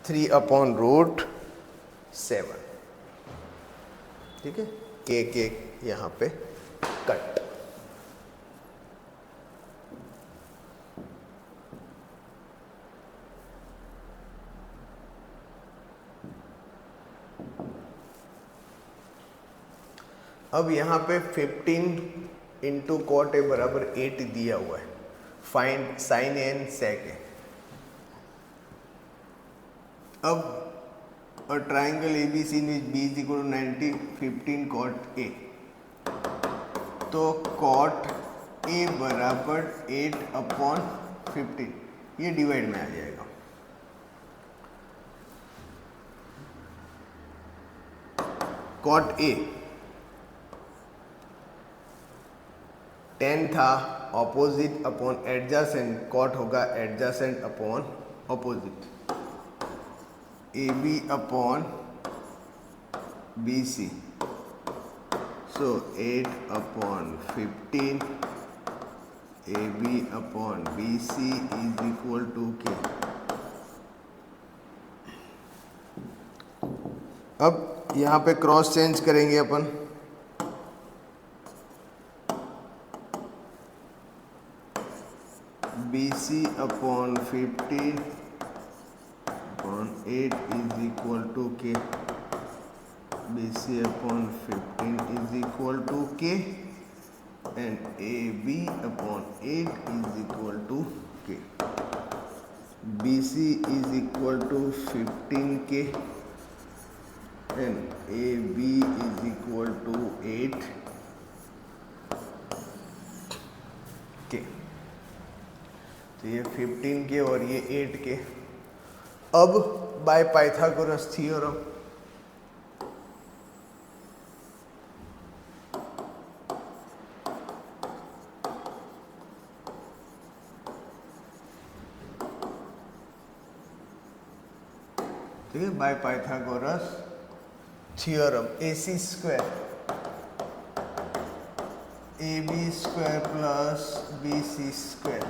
(3/√7), ठीक है, के यहाँ पे कट। अब यहाँ पे 15 इंटू कॉट ए बराबर 8 दिया हुआ है। Find sign A and sec ए। अब a triangle ABC in which B is equal to 90, 15 cot A, तो cot A बराबर 8/15, ये डिवाइड में आ जाएगा। cot A 10 था ऑपोजिट अपॉन एडजासेंट, कॉट होगा adjacent upon opposite, A B upon B C. So 8 upon 15 A B upon B C is equal to K. अब यहाँ पे क्रॉस चेंज करेंगे अपन, B C upon 15 upon 8 is equal to K, B C upon 15 is equal to K and A B upon 8 is equal to K. B C is equal to 15 के and AB is equal to 8 के। तो ये 15 के और ये 8 के। अब by Pythagoras theorem, ठीक है, bye Pythagoras theorem, AC square AB square plus BC square,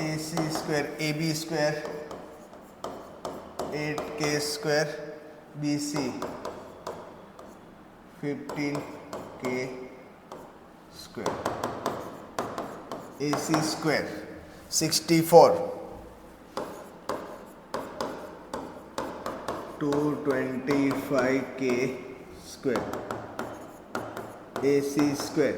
AC square AB square 8K square, BC 15K square, AC square 64 225K square, AC square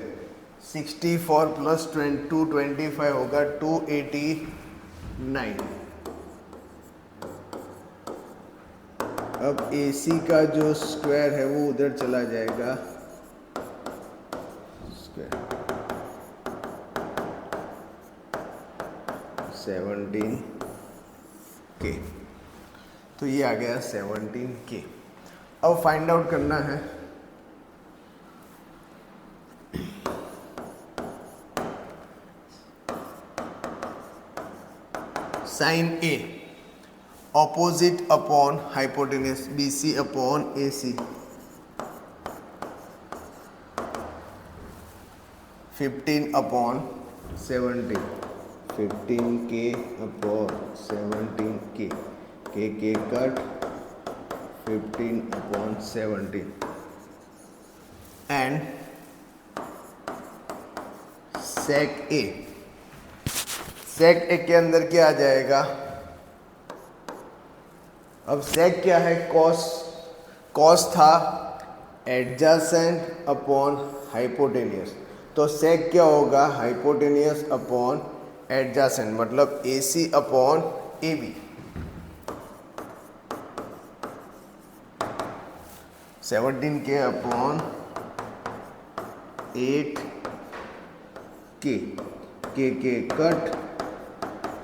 64 plus 225 होगा 289। अब AC का जो स्क्वायर है वो उधर चला जाएगा, स्क्वायर 17K, तो ये आ गया 17K। अब फाइंड आउट करना है sine A, opposite upon hypotenuse BC upon AC, 15 upon 17, 15K upon 17K, K cut 15 upon 17 and sec A. Sec A के अंदर क्या आ जाएगा, अब सेक क्या है, कॉस, कॉस था एडजासेंट अपॉन हाइपोटेनियस, तो सेक क्या होगा, हाइपोटेनियस अपॉन एडजासेंट, मतलब AC upon AB, 17K upon 8K, K cut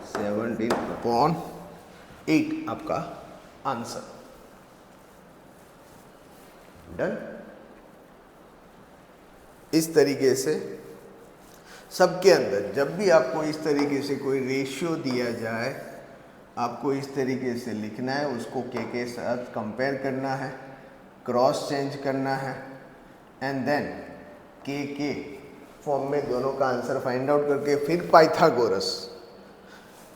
17 upon 8 आपका आंसर। डन। इस तरीके से सबके अंदर जब भी आपको इस तरीके से कोई रेशियो दिया जाए, आपको इस तरीके से लिखना है, उसको के साथ कंपेयर करना है, क्रॉस चेंज करना है एंड देन के फॉर्म में दोनों का आंसर फाइंड आउट करके फिर पाइथागोरस,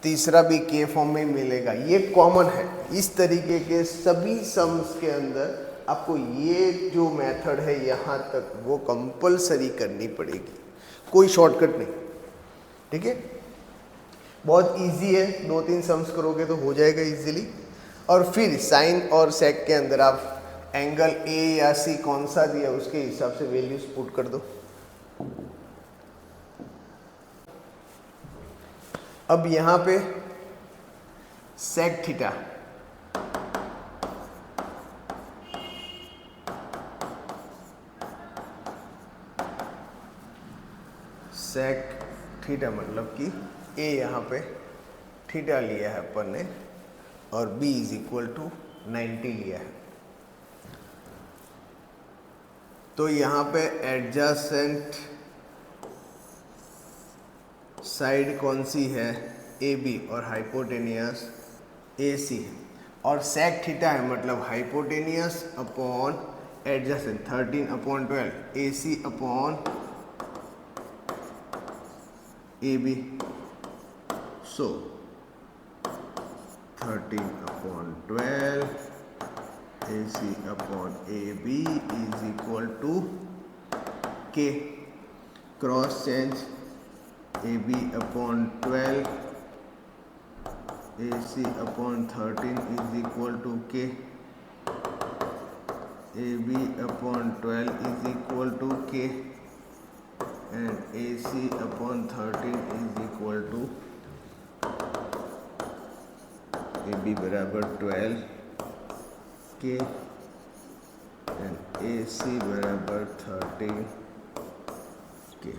तीसरा भी के फॉर्म में मिलेगा। ये कॉमन है, इस तरीके के सभी सम्स के अंदर आपको ये जो मेथड है यहाँ तक वो कंपलसरी करनी पड़ेगी, कोई शॉर्टकट नहीं, ठीक है। बहुत इजी है, 2-3 सम्स करोगे तो हो जाएगा इजीली। और फिर साइन और सेक के अंदर आप एंगल ए या सी कौन सा दिया उसके हिसाब से वैल्यूज पुट कर दो। अब यहाँ पे सेक थीटा, सेक थीटा मतलब कि ए यहाँ पे थीटा लिया है अपन ने और बी इज इक्वल टू 90 लिया है, तो यहाँ पे एडजासेंट साइड कौन सी है, ए बी, और हाइपोटेनियस ए सी है, और सेक थीटा है मतलब hypotenuse upon adjacent 13/12 A C upon A B. So 13/12 AC upon AB is equal to K. Cross change AB upon 12 AC upon 13 is equal to K. AB upon 12 is equal to K and AC upon 13 is equal to AB बराबर 12 K and AC बराबर 13 K।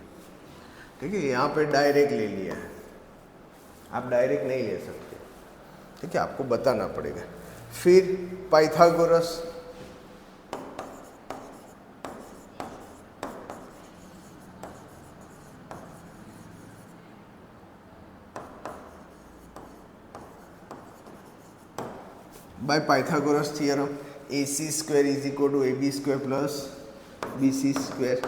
ठीक है, यहाँ पे direct ले लिया है, आप डायरेक्ट नहीं ले सकते, ठीक है, आपको बताना पड़ेगा। फिर Pythagoras, by Pythagoras theorem AC square is equal to AB square plus BC square।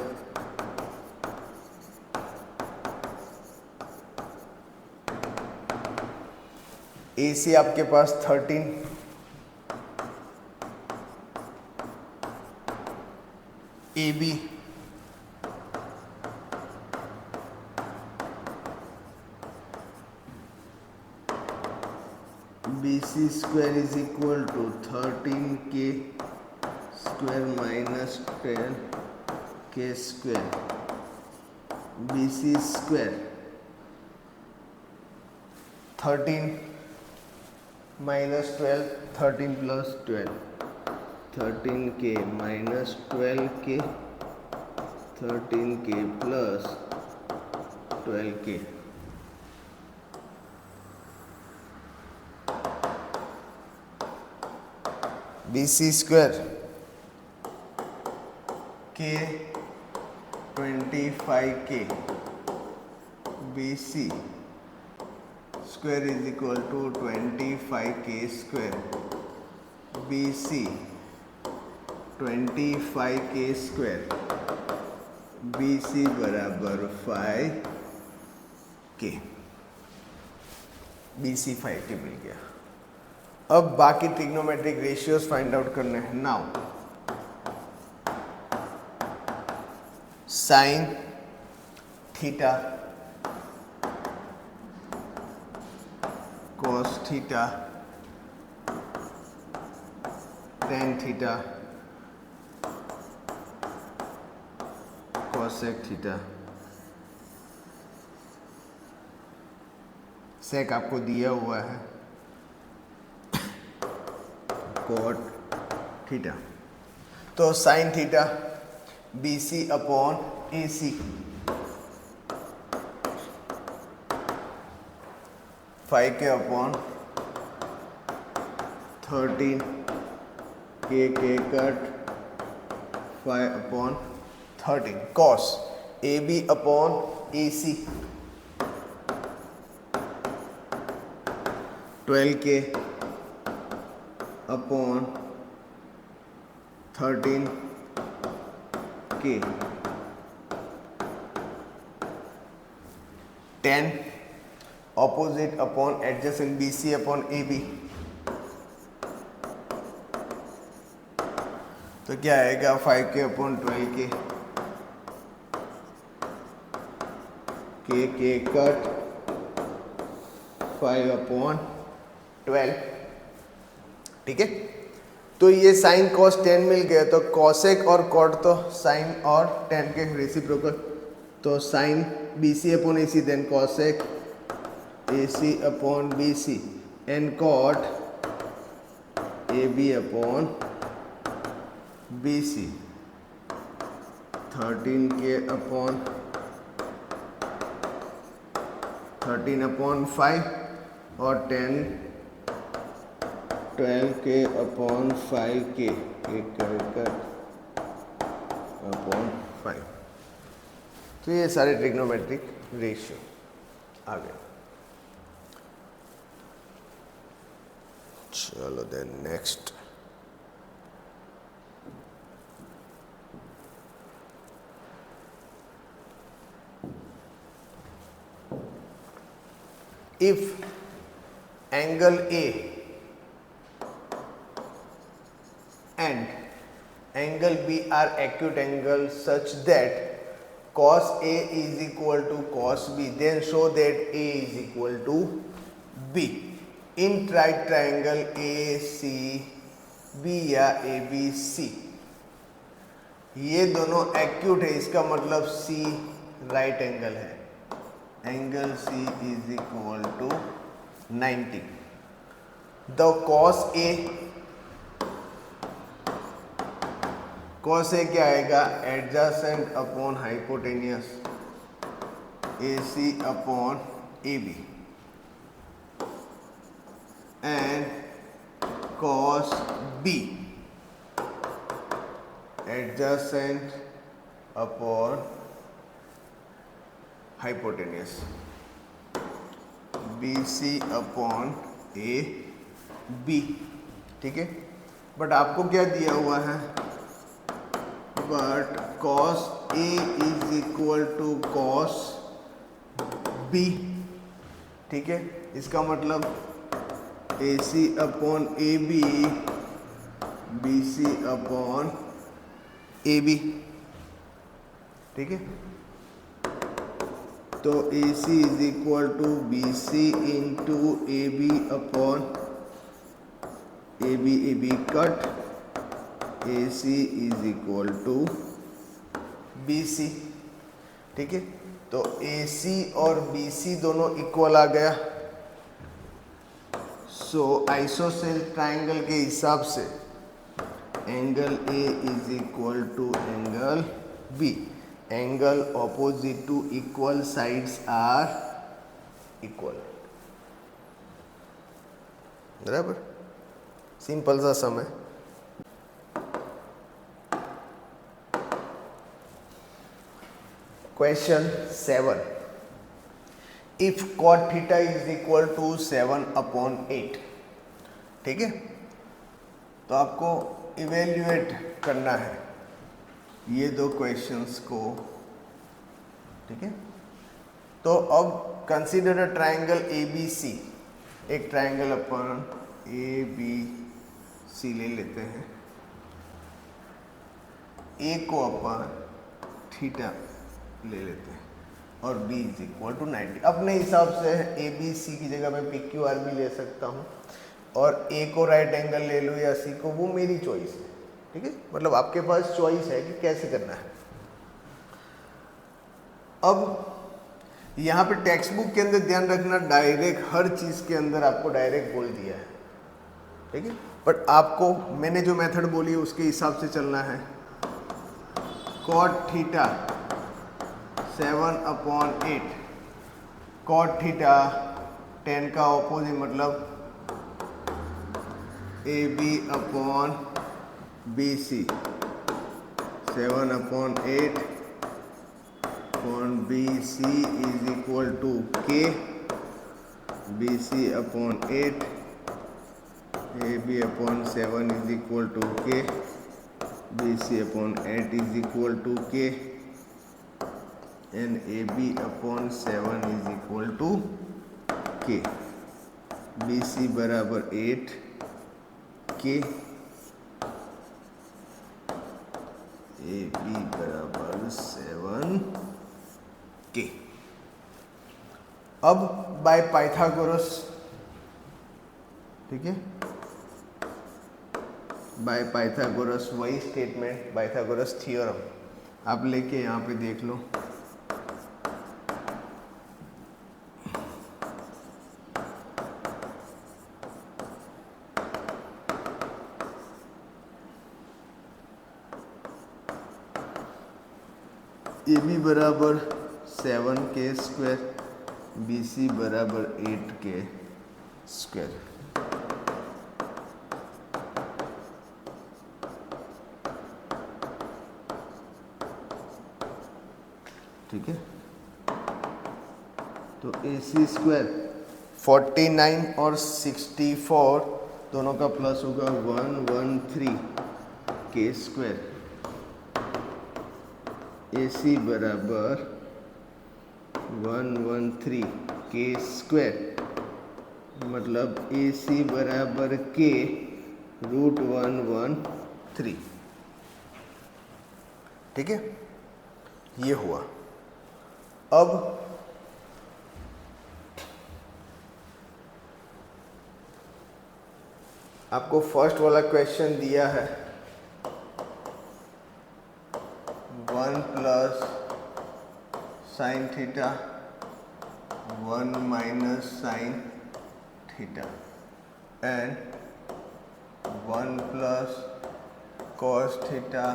AC आपके पास 13, AB BC square is equal to 13K square minus 10K square। BC square 13 minus 12, 13 plus 12, 13K minus 12K, 13K plus 12K। BC square K 25K, BC square is equal to 25K square, BC 25K square, BC बराबर 5K, BC 5K मिल गया। अब बाकी trigonometric ratios find out करने हैं। Now sine theta, cos theta, tan theta, cosec theta. Sec आपको दिया हुआ है, कॉट थीटा। तो sine theta BC upon AC, 5K upon 13 K cut 5 upon 13। Cos AB upon AC 12K upon 13K। 10 opposite upon adjacent BC upon AB। तो क्या आएगा 5K upon 12K, K cut 5 upon 12। ठीक है, तो ये sine cos 10 मिल गया, तो cosec और कॉट तो साइन और 10 के रेसिप्रोकल, तो sine BC upon AC, then cosec AC upon BC and cot AB upon BC। 13K upon 13 upon 5 और 12K अपॉन 5K अपॉन 5। तो ये सारे ट्रिग्नोमेट्रिक रेशियो। आ गया। चलो then next, if angle A and angle B are acute angles such that cos A is equal to cos B, then show that A is equal to B. In right triangle ACB या ABC, ये दोनों acute है, इसका मतलब C right angle है, angle C is equal to 90. The cos A क्या आएगा, adjacent upon hypotenuse AC upon AB and cos B adjacent upon hypotenuse BC upon AB. ठीक है, बट आपको क्या दिया हुआ है, but cos A is equal to cos B. ठीक है, इसका मतलब AC upon AB BC upon AB. ठीक है, तो AC is equal to BC into AB upon AB cut, AC is equal to BC. ठीक है, तो AC और BC दोनों इक्वल आ गया. सो आइसोसेलेस ट्राइंगल के हिसाब से angle A is equal to angle B. Angle opposite to equal sides are equal. बराबर, सिंपल सा सम है. Question 7, if cot theta is equal to 7/8. ठीक है, तो आपको इवेल्युएट करना है ये दो क्वेश्चंस को. ठीक है, तो अब कंसीडर अ ट्राइंगल ABC. एक ट्राइंगल अपन ABC ले लेते हैं, A को अपन थीटा ले लेते हैं और B इज इक्वल टू 90. अपने हिसाब से ABC की जगह मैं PQR भी ले सकता हूँ और A को राइट एंगल ले लूँ या C को, वो मेरी चॉइस है. ठीक है, मतलब आपके पास चॉइस है कि कैसे करना है. अब यहाँ पे टेक्स्ट बुक के अंदर ध्यान रखना, डायरेक्ट हर चीज़ के अंदर आपको डायरेक्ट बोल दिया है. ठीक है, बट आपको मैंने जो मेथड बोली है उसके हिसाब से चलना है. cot थीटा 7/8, cot थीटा 10 का ऑपोजिट मतलब AB upon BC. 7/8 upon BC is equal to K. BC upon 8 AB upon 7 is equal to K. BC upon 8 is equal to K and AB upon 7 is equal to K. BC बराबर 8 K, AB बराबर 7 K. अब by Pythagoras, ठीक है, by Pythagoras वही statement, Pythagoras theorem आप लेके यहाँ पे देख लो. AB बराबर 7K स्क्वायर, BC बराबर 8K स्क्वायर. ठीक है, तो AC स्क्वायर 49 और 64 दोनों का प्लस होगा 113 के स्क्वायर। AC बराबर 113 के स्क्वायर, मतलब AC बराबर के रूट 113। ठीक है, ये हुआ। अब आपको फर्स्ट वाला क्वेश्चन दिया है 1 plus sine theta 1 minus sine theta and 1 plus cos theta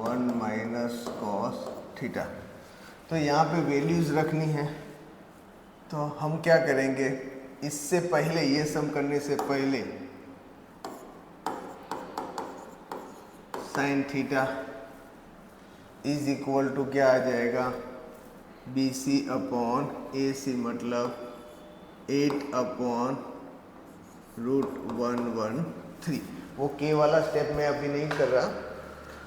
1 minus cos theta. तो यहाँ पे वैल्यूज़ रखनी है, तो हम क्या करेंगे, इससे पहले ये सम करने से पहले sine theta is equal to क्या आ जाएगा, BC अपॉन AC, मतलब 8 अपॉन रूट 113। वो के वाला स्टेप मैं अभी नहीं कर रहा,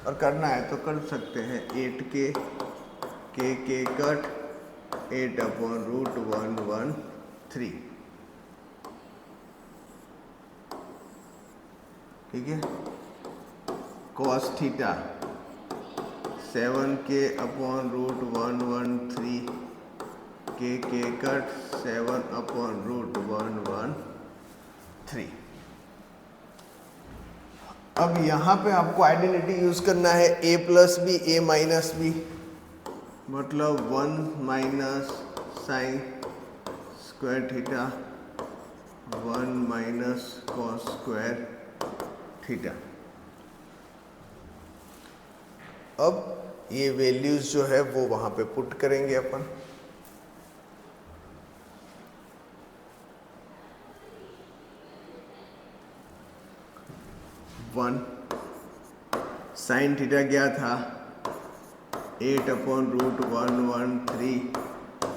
और करना है तो कर सकते हैं। 8 के कट 8 अपॉन रूट 113। ठीक है, कॉस थीटा 7 के अपॉन रूट 113 के कट 7 अपॉन रूट 113। अब यहाँ पे आपको आइडेंटिटी यूज करना है a plus B a minus B, मतलब 1 minus sine square theta 1 minus cos square theta. अब ये वैल्यूज जो है वो वहां पे पुट करेंगे अपन। वन साइन थीटा क्या था, 8 upon root 113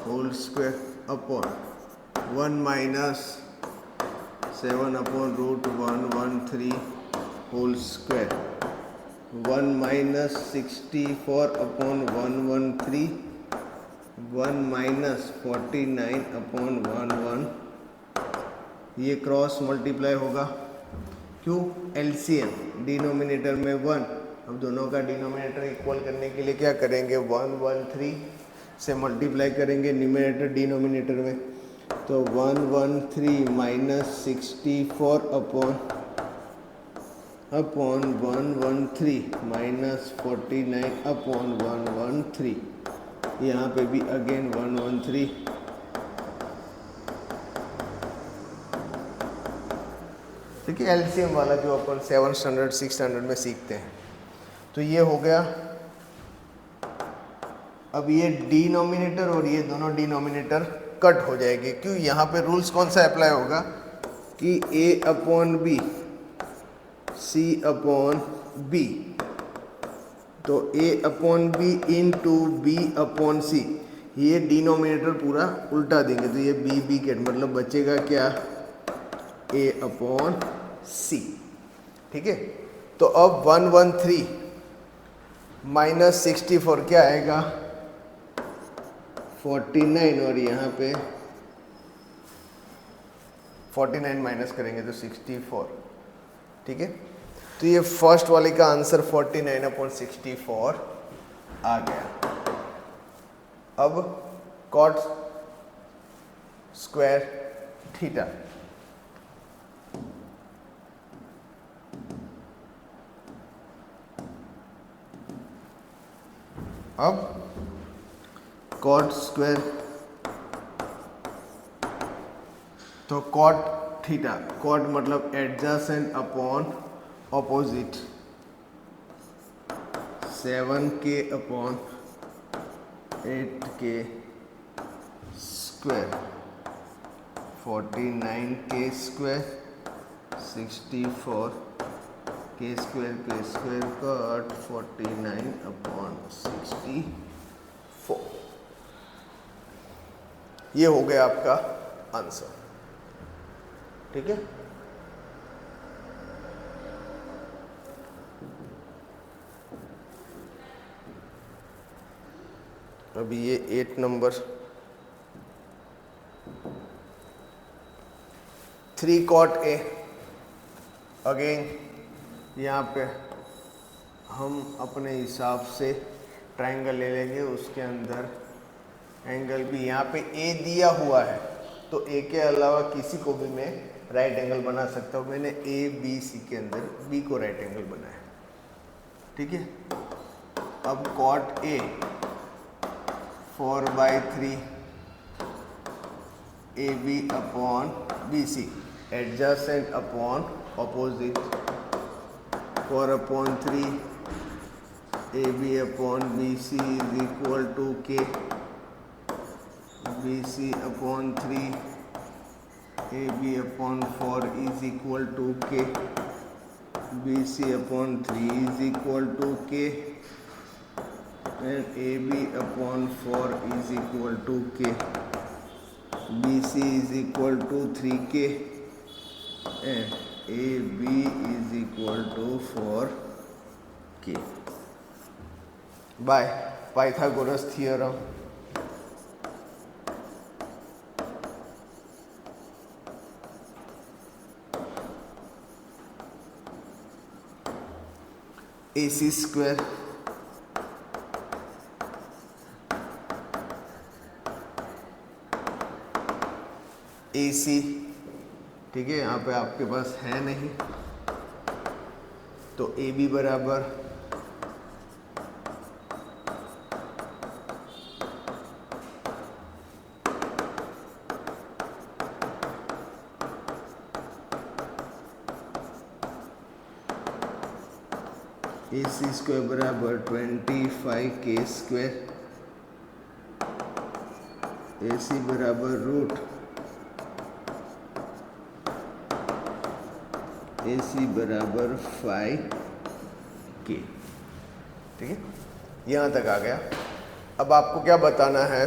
whole square upon 1 minus 7 upon root 113 whole square, 1 minus 64 upon 113, 1 minus 49 upon 11। ये क्रॉस मल्टीप्लाई होगा, क्यों, एलसीएम डिनोमिनेटर में 1। अब दोनों का डिनोमिनेटर इक्वल करने के लिए क्या करेंगे, 113 से मल्टीप्लाई करेंगे न्यूमिनेटर डिनोमिनेटर में, तो 113 माइनस 64 अपॉन 113 माइनस 49 अपॉन 113। यहाँ पे भी अगेन 113। ठीक है, एलसीएम वाला जो अपन 7 स्टैंडर्ड 6 स्टैंडर्ड में सीखते हैं। तो ये हो गया। अब ये डिनोमिनेटर और ये दोनों डिनोमिनेटर कट हो जाएगी, क्यों, यहाँ पे रूल्स कौन सा अप्लाई होगा कि a upon B c upon B, तो a upon B into B upon C, ये डिनोमिनेटर पूरा उल्टा देंगे, तो ये बी के मतलब बचेगा क्या, a अपॉन सी। ठीक है, तो अब 113 माइनस 64 क्या आएगा, 49, और यहाँ पे 49 माइनस करेंगे तो 64। ठीक है, तो ये फर्स्ट वाले का आंसर 49 अपॉन 64 आ गया। अब कॉट स्क्वायर थीटा, अब कॉट स्क्वायर, तो कॉट थीटा, कॉट मतलब adjacent upon opposite, 7k upon 8k square, 49k square, 64 के स्क्वायर कट 49 अपॉन 64। ये हो गया आपका आंसर। ठीक है, अभी ये 8 नंबर 3 cot A। अगेन यहाँ पे हम अपने हिसाब से ट्रायंगल ले लेंगे, उसके अंदर एंगल भी यहाँ पे A दिया हुआ है, तो A के अलावा किसी को भी मैं राइट एंगल बना सकता हूँ। मैंने A B C के अंदर B को राइट एंगल बनाया। ठीक है, अब cot A 4/3 AB upon BC adjacent upon opposite 4/3 AB upon BC is equal to K BC upon 3 AB upon 4 is equal to K BC upon 3 is equal to K and AB upon 4 is equal to K BC is equal to 3K and AB is equal to 4K by Pythagoras theorem। AC square AC, ठीक है, यहाँ पे आपके पास है नहीं, तो AB बराबर AC square बराबर 25K स्क्वायर, AC बराबर रूट AC बराबर 5K। ठीक है, यहाँ तक आ गया। अब आपको क्या बताना है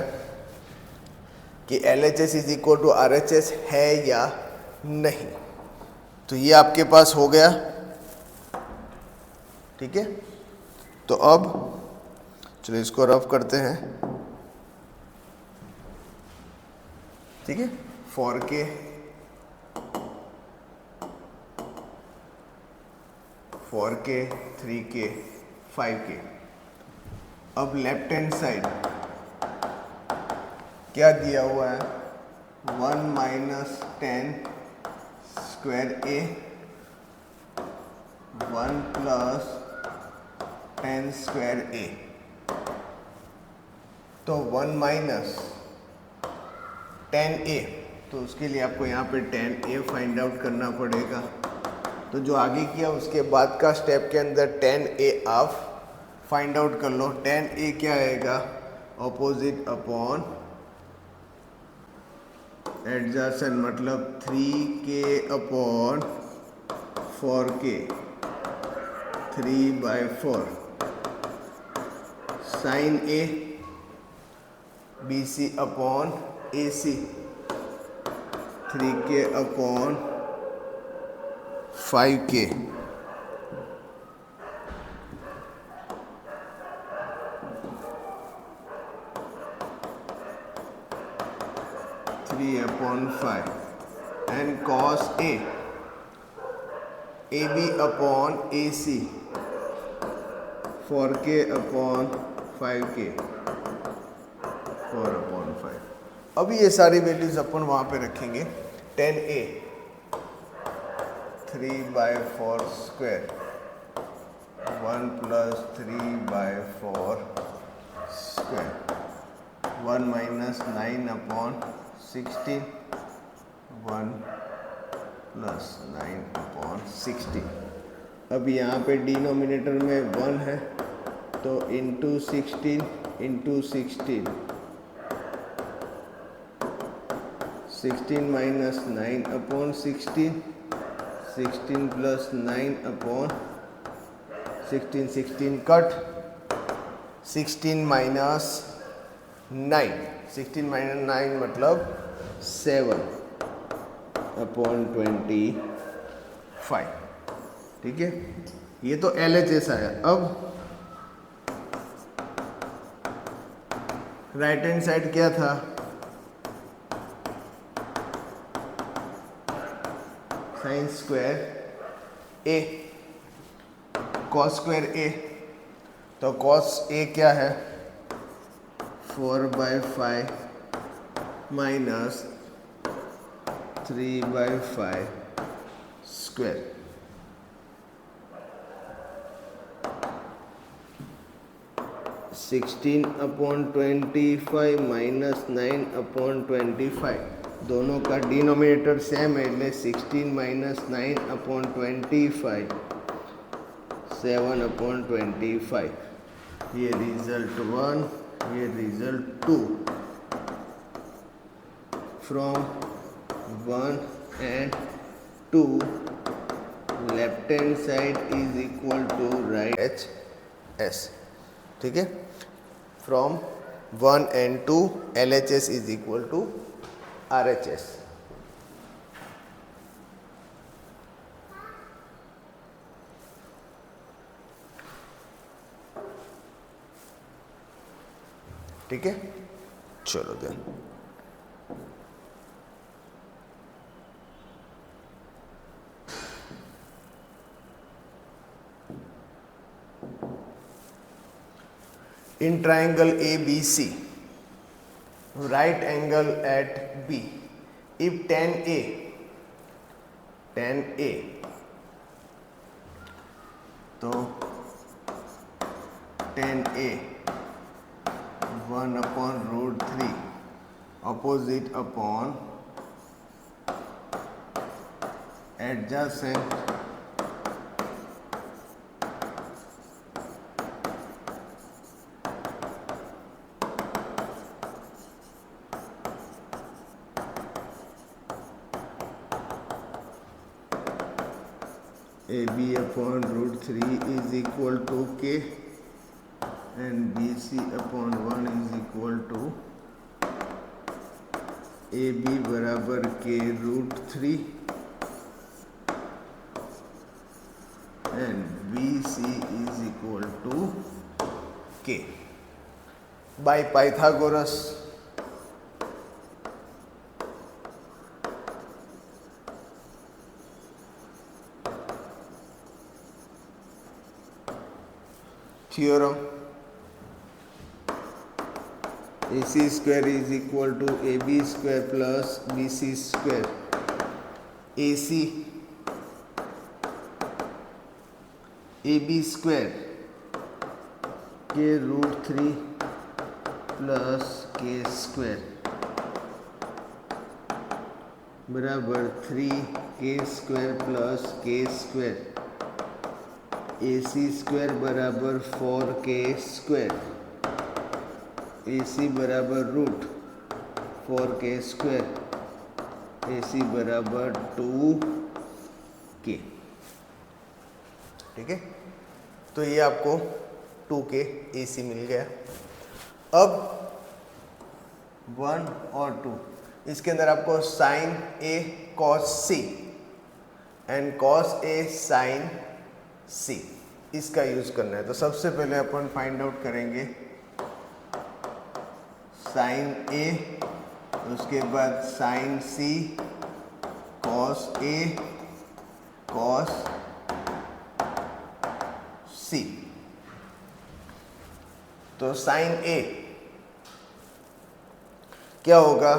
कि LHS is equal to RHS है या नहीं। तो ये आपके पास हो गया। ठीक है, तो अब चलो इसको रफ करते हैं। ठीक है, 4K 4K 3K 5K। अब लेफ्ट हैंड साइड क्या दिया हुआ है, 1 minus 10 square A 1 plus 10 square A। तो 1 माइनस 10A, तो उसके लिए आपको यहाँ पे 10A फाइंड आउट करना पड़ेगा। तो जो आगे किया उसके बाद का स्टेप के अंदर 10A आप फाइंड आउट कर लो। 10A क्या आएगा, ऑपोजिट अपॉन एडजेसेंट, मतलब 3K upon 4K 3/4 sine A BC upon AC 3K upon 5K। Upon 5 and cos A AB upon AC 4K upon 5K 4/5। अभी ये सारी वैल्यूज अपन वहाँ पे रखेंगे। 10A 3/4 square 1 plus 3/4 square 1 minus 9 upon 16 1 plus 9 upon 16। अब यहाँ पे डिनोमिनेटर में 1 है, तो into 16 into 16 16 minus 9 upon 16 16 plus 9 upon 16 16 cut 16 minus 9, 16 minus 9 मतलब 7/25। ठीक है, ये तो LHS आया। अब राइट हैंड साइड क्या था, साइन स्क्वायर ए कॉस स्क्वायर ए। तो कॉस ए क्या है, 4/5 minus 3/5 square. Sixteen upon 25 minus 9/25, दोनों का डिनोमिनेटर सेम है, इसलिए 16 माइनस 9/25 7/25। ये रिजल्ट 1, ये result 2। From 1 and 2 left hand side is equal to right HS। ठीक है, from 1 and 2 LHS is equal to RHS। ठीक है, चलो then in triangle ABC, right angle at B, if tan A तो tan A 1/√3 opposite upon adjacent AB/√3 is equal to K and BC/1 is equal to AB बराबर K√3 and BC is equal to K by Pythagoras। Theorem AC square is equal to AB square plus BC square। AC AB square K√3 plus K square बराबर 3K square plus K square. AC square बराबर 4K square. AC बराबर √4K square. AC बराबर 2K। ठीक है, तो ये आपको 2K AC मिल गया। अब 1 और 2 इसके अंदर आपको sine A cos C and cos A sine C इसका यूज करना है। तो सबसे पहले अपन फाइंड आउट करेंगे साइन A, उसके बाद sine C cos A cos C। तो साइन A क्या होगा,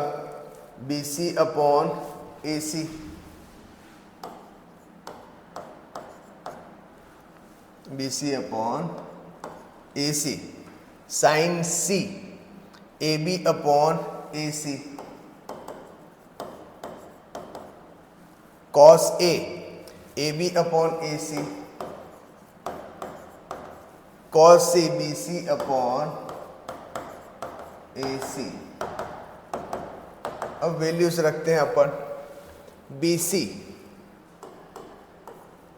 BC/AC BC/AC sine C AB/AC cos A AB/AC cos C BC/AC। अब वैल्यूज रखते हैं अपन, BC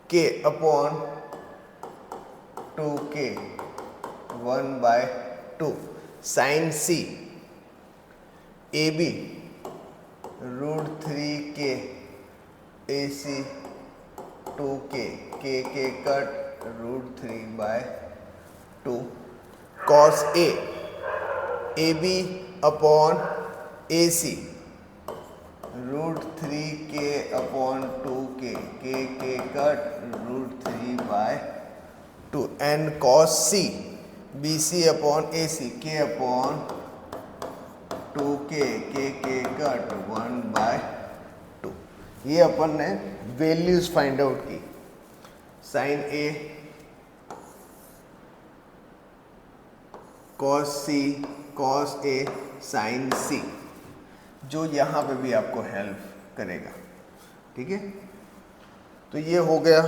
K/2K 1/2 sine C A B √3k AC 2k k cut √3/2 cos AB upon AC √3k/2k k cut √3/2 and cos C BC upon AC k upon 2k k cut 1/2। ये अपन ने values find out की। Sine A cos C cos A sine C, जो यहाँ पे भी आपको help करेगा। ठीक है, तो ये हो गया।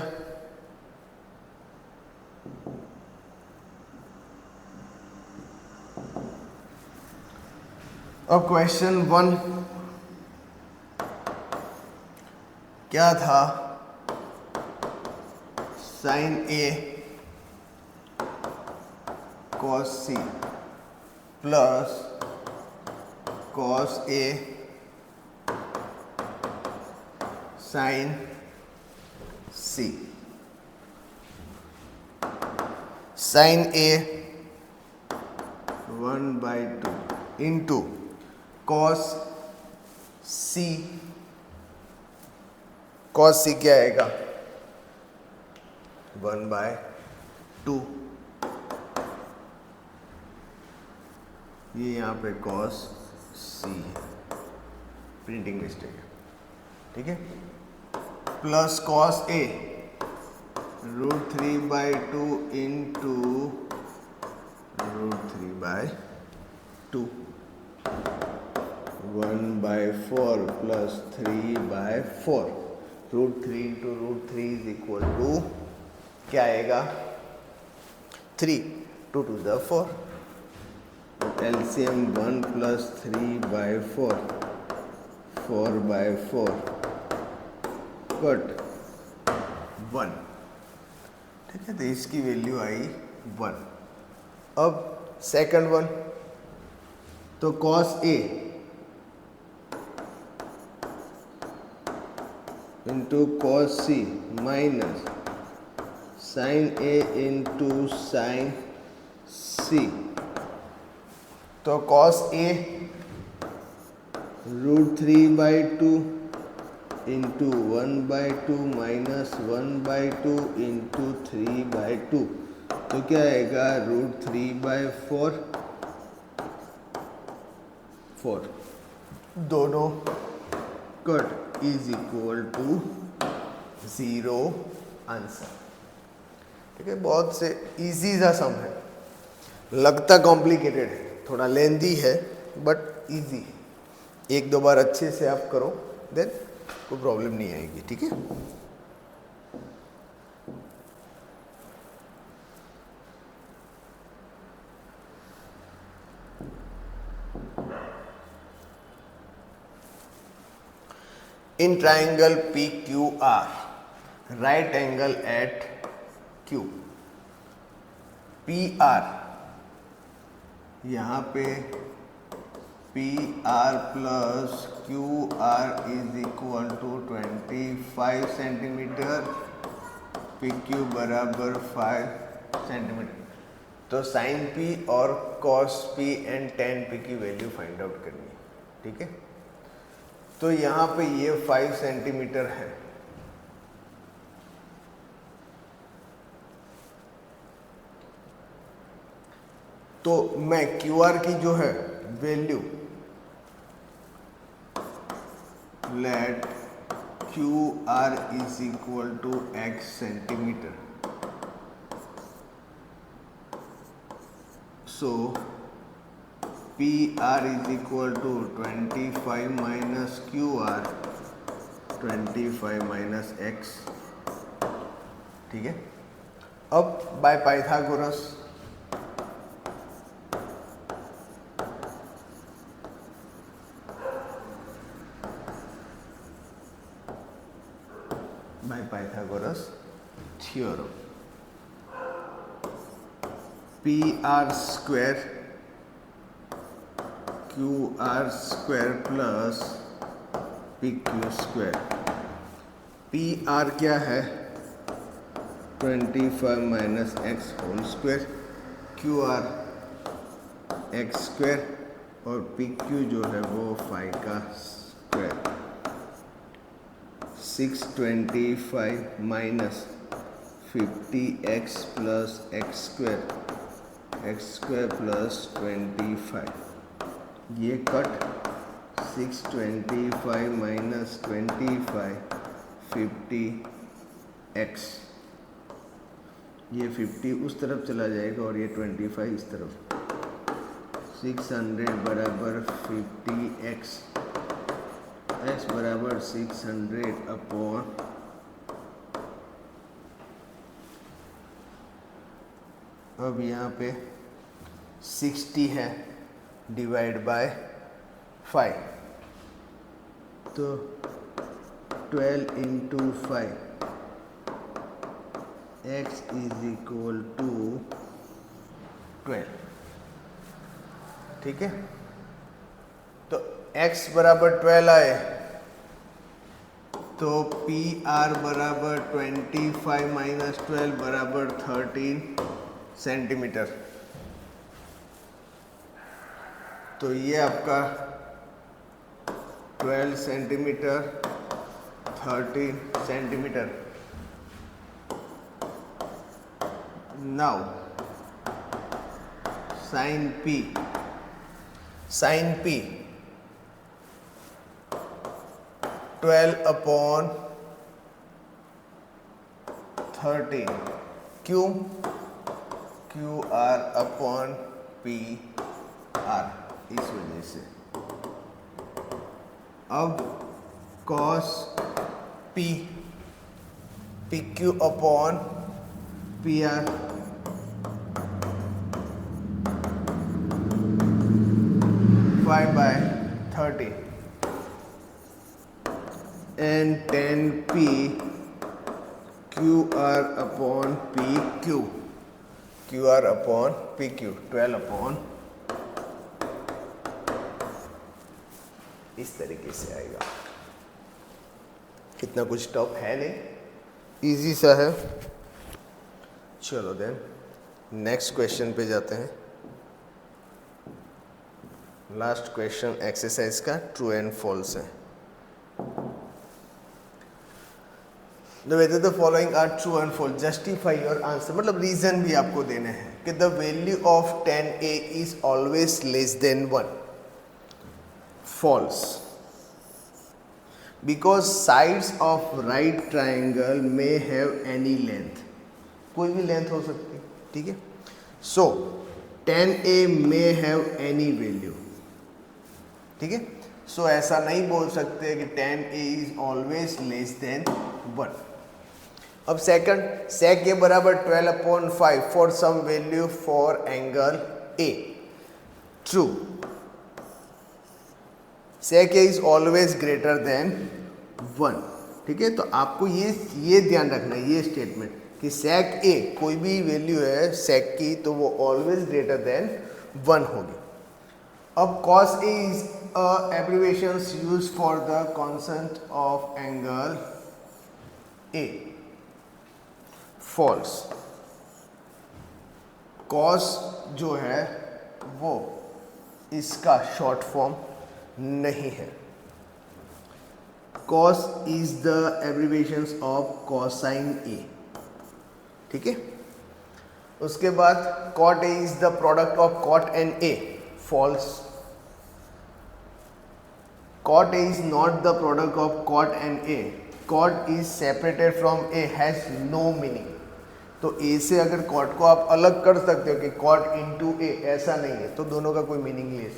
अब क्वेश्चन 1 क्या था? Sine A cos C plus cos A sine C। Sine A 1/2 into cos C। cos C क्या आएगा? 1/2। ये यहाँ पे cos C है, प्रिंटिंग मिस्टेक है। ठीक है, plus cos A √3/2 into √3/2 1/4 plus 3/4 √3 into √3 is equal to क्या आएगा? 3 2 to the 4। LCM 1 plus 3/4 4/4 cut 1। ठीक है, तो इसकी वैल्यू आई 1। अब सेकंड वन, तो cos A into cos C minus sine A into sine C। तो cos A √3/2 into 1/2 minus 1/2 into 3/2, तो क्या आएगा? √3/4 4 दोनों cut is equal to 0 answer. ठीक है, बहुत से इजी सा सम है, लगता कॉम्प्लिकेटेड है, थोड़ा लेंदी है बट इजी है। एक दो बार अच्छे से आप करो, देन कोई प्रॉब्लम नहीं आएगी। ठीक है, in triangle PQR, right angle at Q, PR यहाँ पे PR plus QR is equal to 25 centimetre, PQ बराबर 5 सेंटीमीटर। तो साइन P और cos P and tan P की वैल्यू फाइंड आउट करनी है। ठीक है, तो यहाँ पे ये 5 सेंटीमीटर है, तो मैं QR की जो है value let QR is equal to x centimetre, so PR is equal to 25 minus QR 25 minus x। ठीक है, अब by Pythagoras theorem, PR square Q R square plus P Q square. P R क्या है 25 minus x whole square, Q R x square और P Q जो है वो 5 का square. 625 minus 50x plus x square plus 25, ये cut 625 minus 25 50x, ये 50 उस तरफ चला जाएगा और ये 25 इस तरफ। 600 बराबर 50x, x बराबर 600 अपॉन अब यहाँ पे 60 है डिवाइड बाय 5, तो 12 into 5 x is equal to 12। ठीक है, तो x बराबर 12 आए तो पी आर बराबर 25 माइनस 12 बराबर 13 सेंटीमीटर। तो ये आपका 12 centimetre 13 centimetre. Now sine P 12 upon 13 क्यों Q R upon P are, इस वजह से। अब cos P P Q upon P are, five by 30 and 10p Q R upon P Q, Q R upon P Q 12 upon, इस तरीके से आएगा। इतना कुछ टफ है नहीं, इजी सा है। चलो देन नेक्स्ट क्वेश्चन पे जाते हैं। लास्ट क्वेश्चन एक्सरसाइज का ट्रू एंड फॉल्स है। The following are true and false, justify your answer, मतलब रीजन भी आपको देने हैं कि the value of 10a is always less than 1। False, because sides of right triangle may have any length, कोई भी length हो सकती है। ठीक है, so 10a may have any value. ठीक है, सो ऐसा नहीं बोल सकते कि 10a is always less than 1। अब सेकंड, सेक ए बराबर 12 upon 5 for some value for angle A, true. Sec A is always greater than 1। ठीक है, तो आपको ये ध्यान रखना है, ये स्टेटमेंट कि सेक ए कोई भी वैल्यू है सेक की तो वो ऑलवेज ग्रेटर देन 1 होगी। अब cos A is abbreviations used for the constant of angle A. False. cos जो है वो इसका शॉर्ट फॉर्म नहीं है। cos is the abbreviations of cosine A. ठीक है, उसके बाद cot A is the product of cot and A. False. Cot A is not the product of cot and A. Cot is separated from A, has no meaning. तो A से अगर cot को आप अलग कर सकते हो कि cot into A, ऐसा नहीं है, तो दोनों का कोई मीनिंगलेस।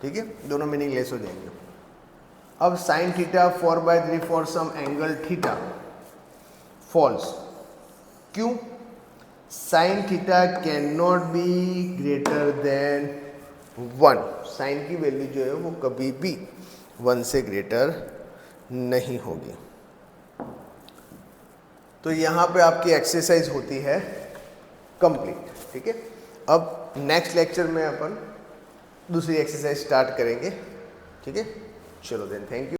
ठीक है, दोनों मीनिंगलेस हो जाएंगे। अब sin theta 4/3 for some angle theta, false. क्यों? sin theta can not be greater than 1। Sine की वैल्यू जो है वो कभी भी 1 से ग्रेटर नहीं होगी। तो यहाँ पे आपकी एक्सरसाइज होती है कंप्लीट। ठीक है, अब नेक्स्ट लेक्चर में अपन दूसरी एक्सरसाइज स्टार्ट करेंगे। ठीक है, चलो देन, थैंक यू।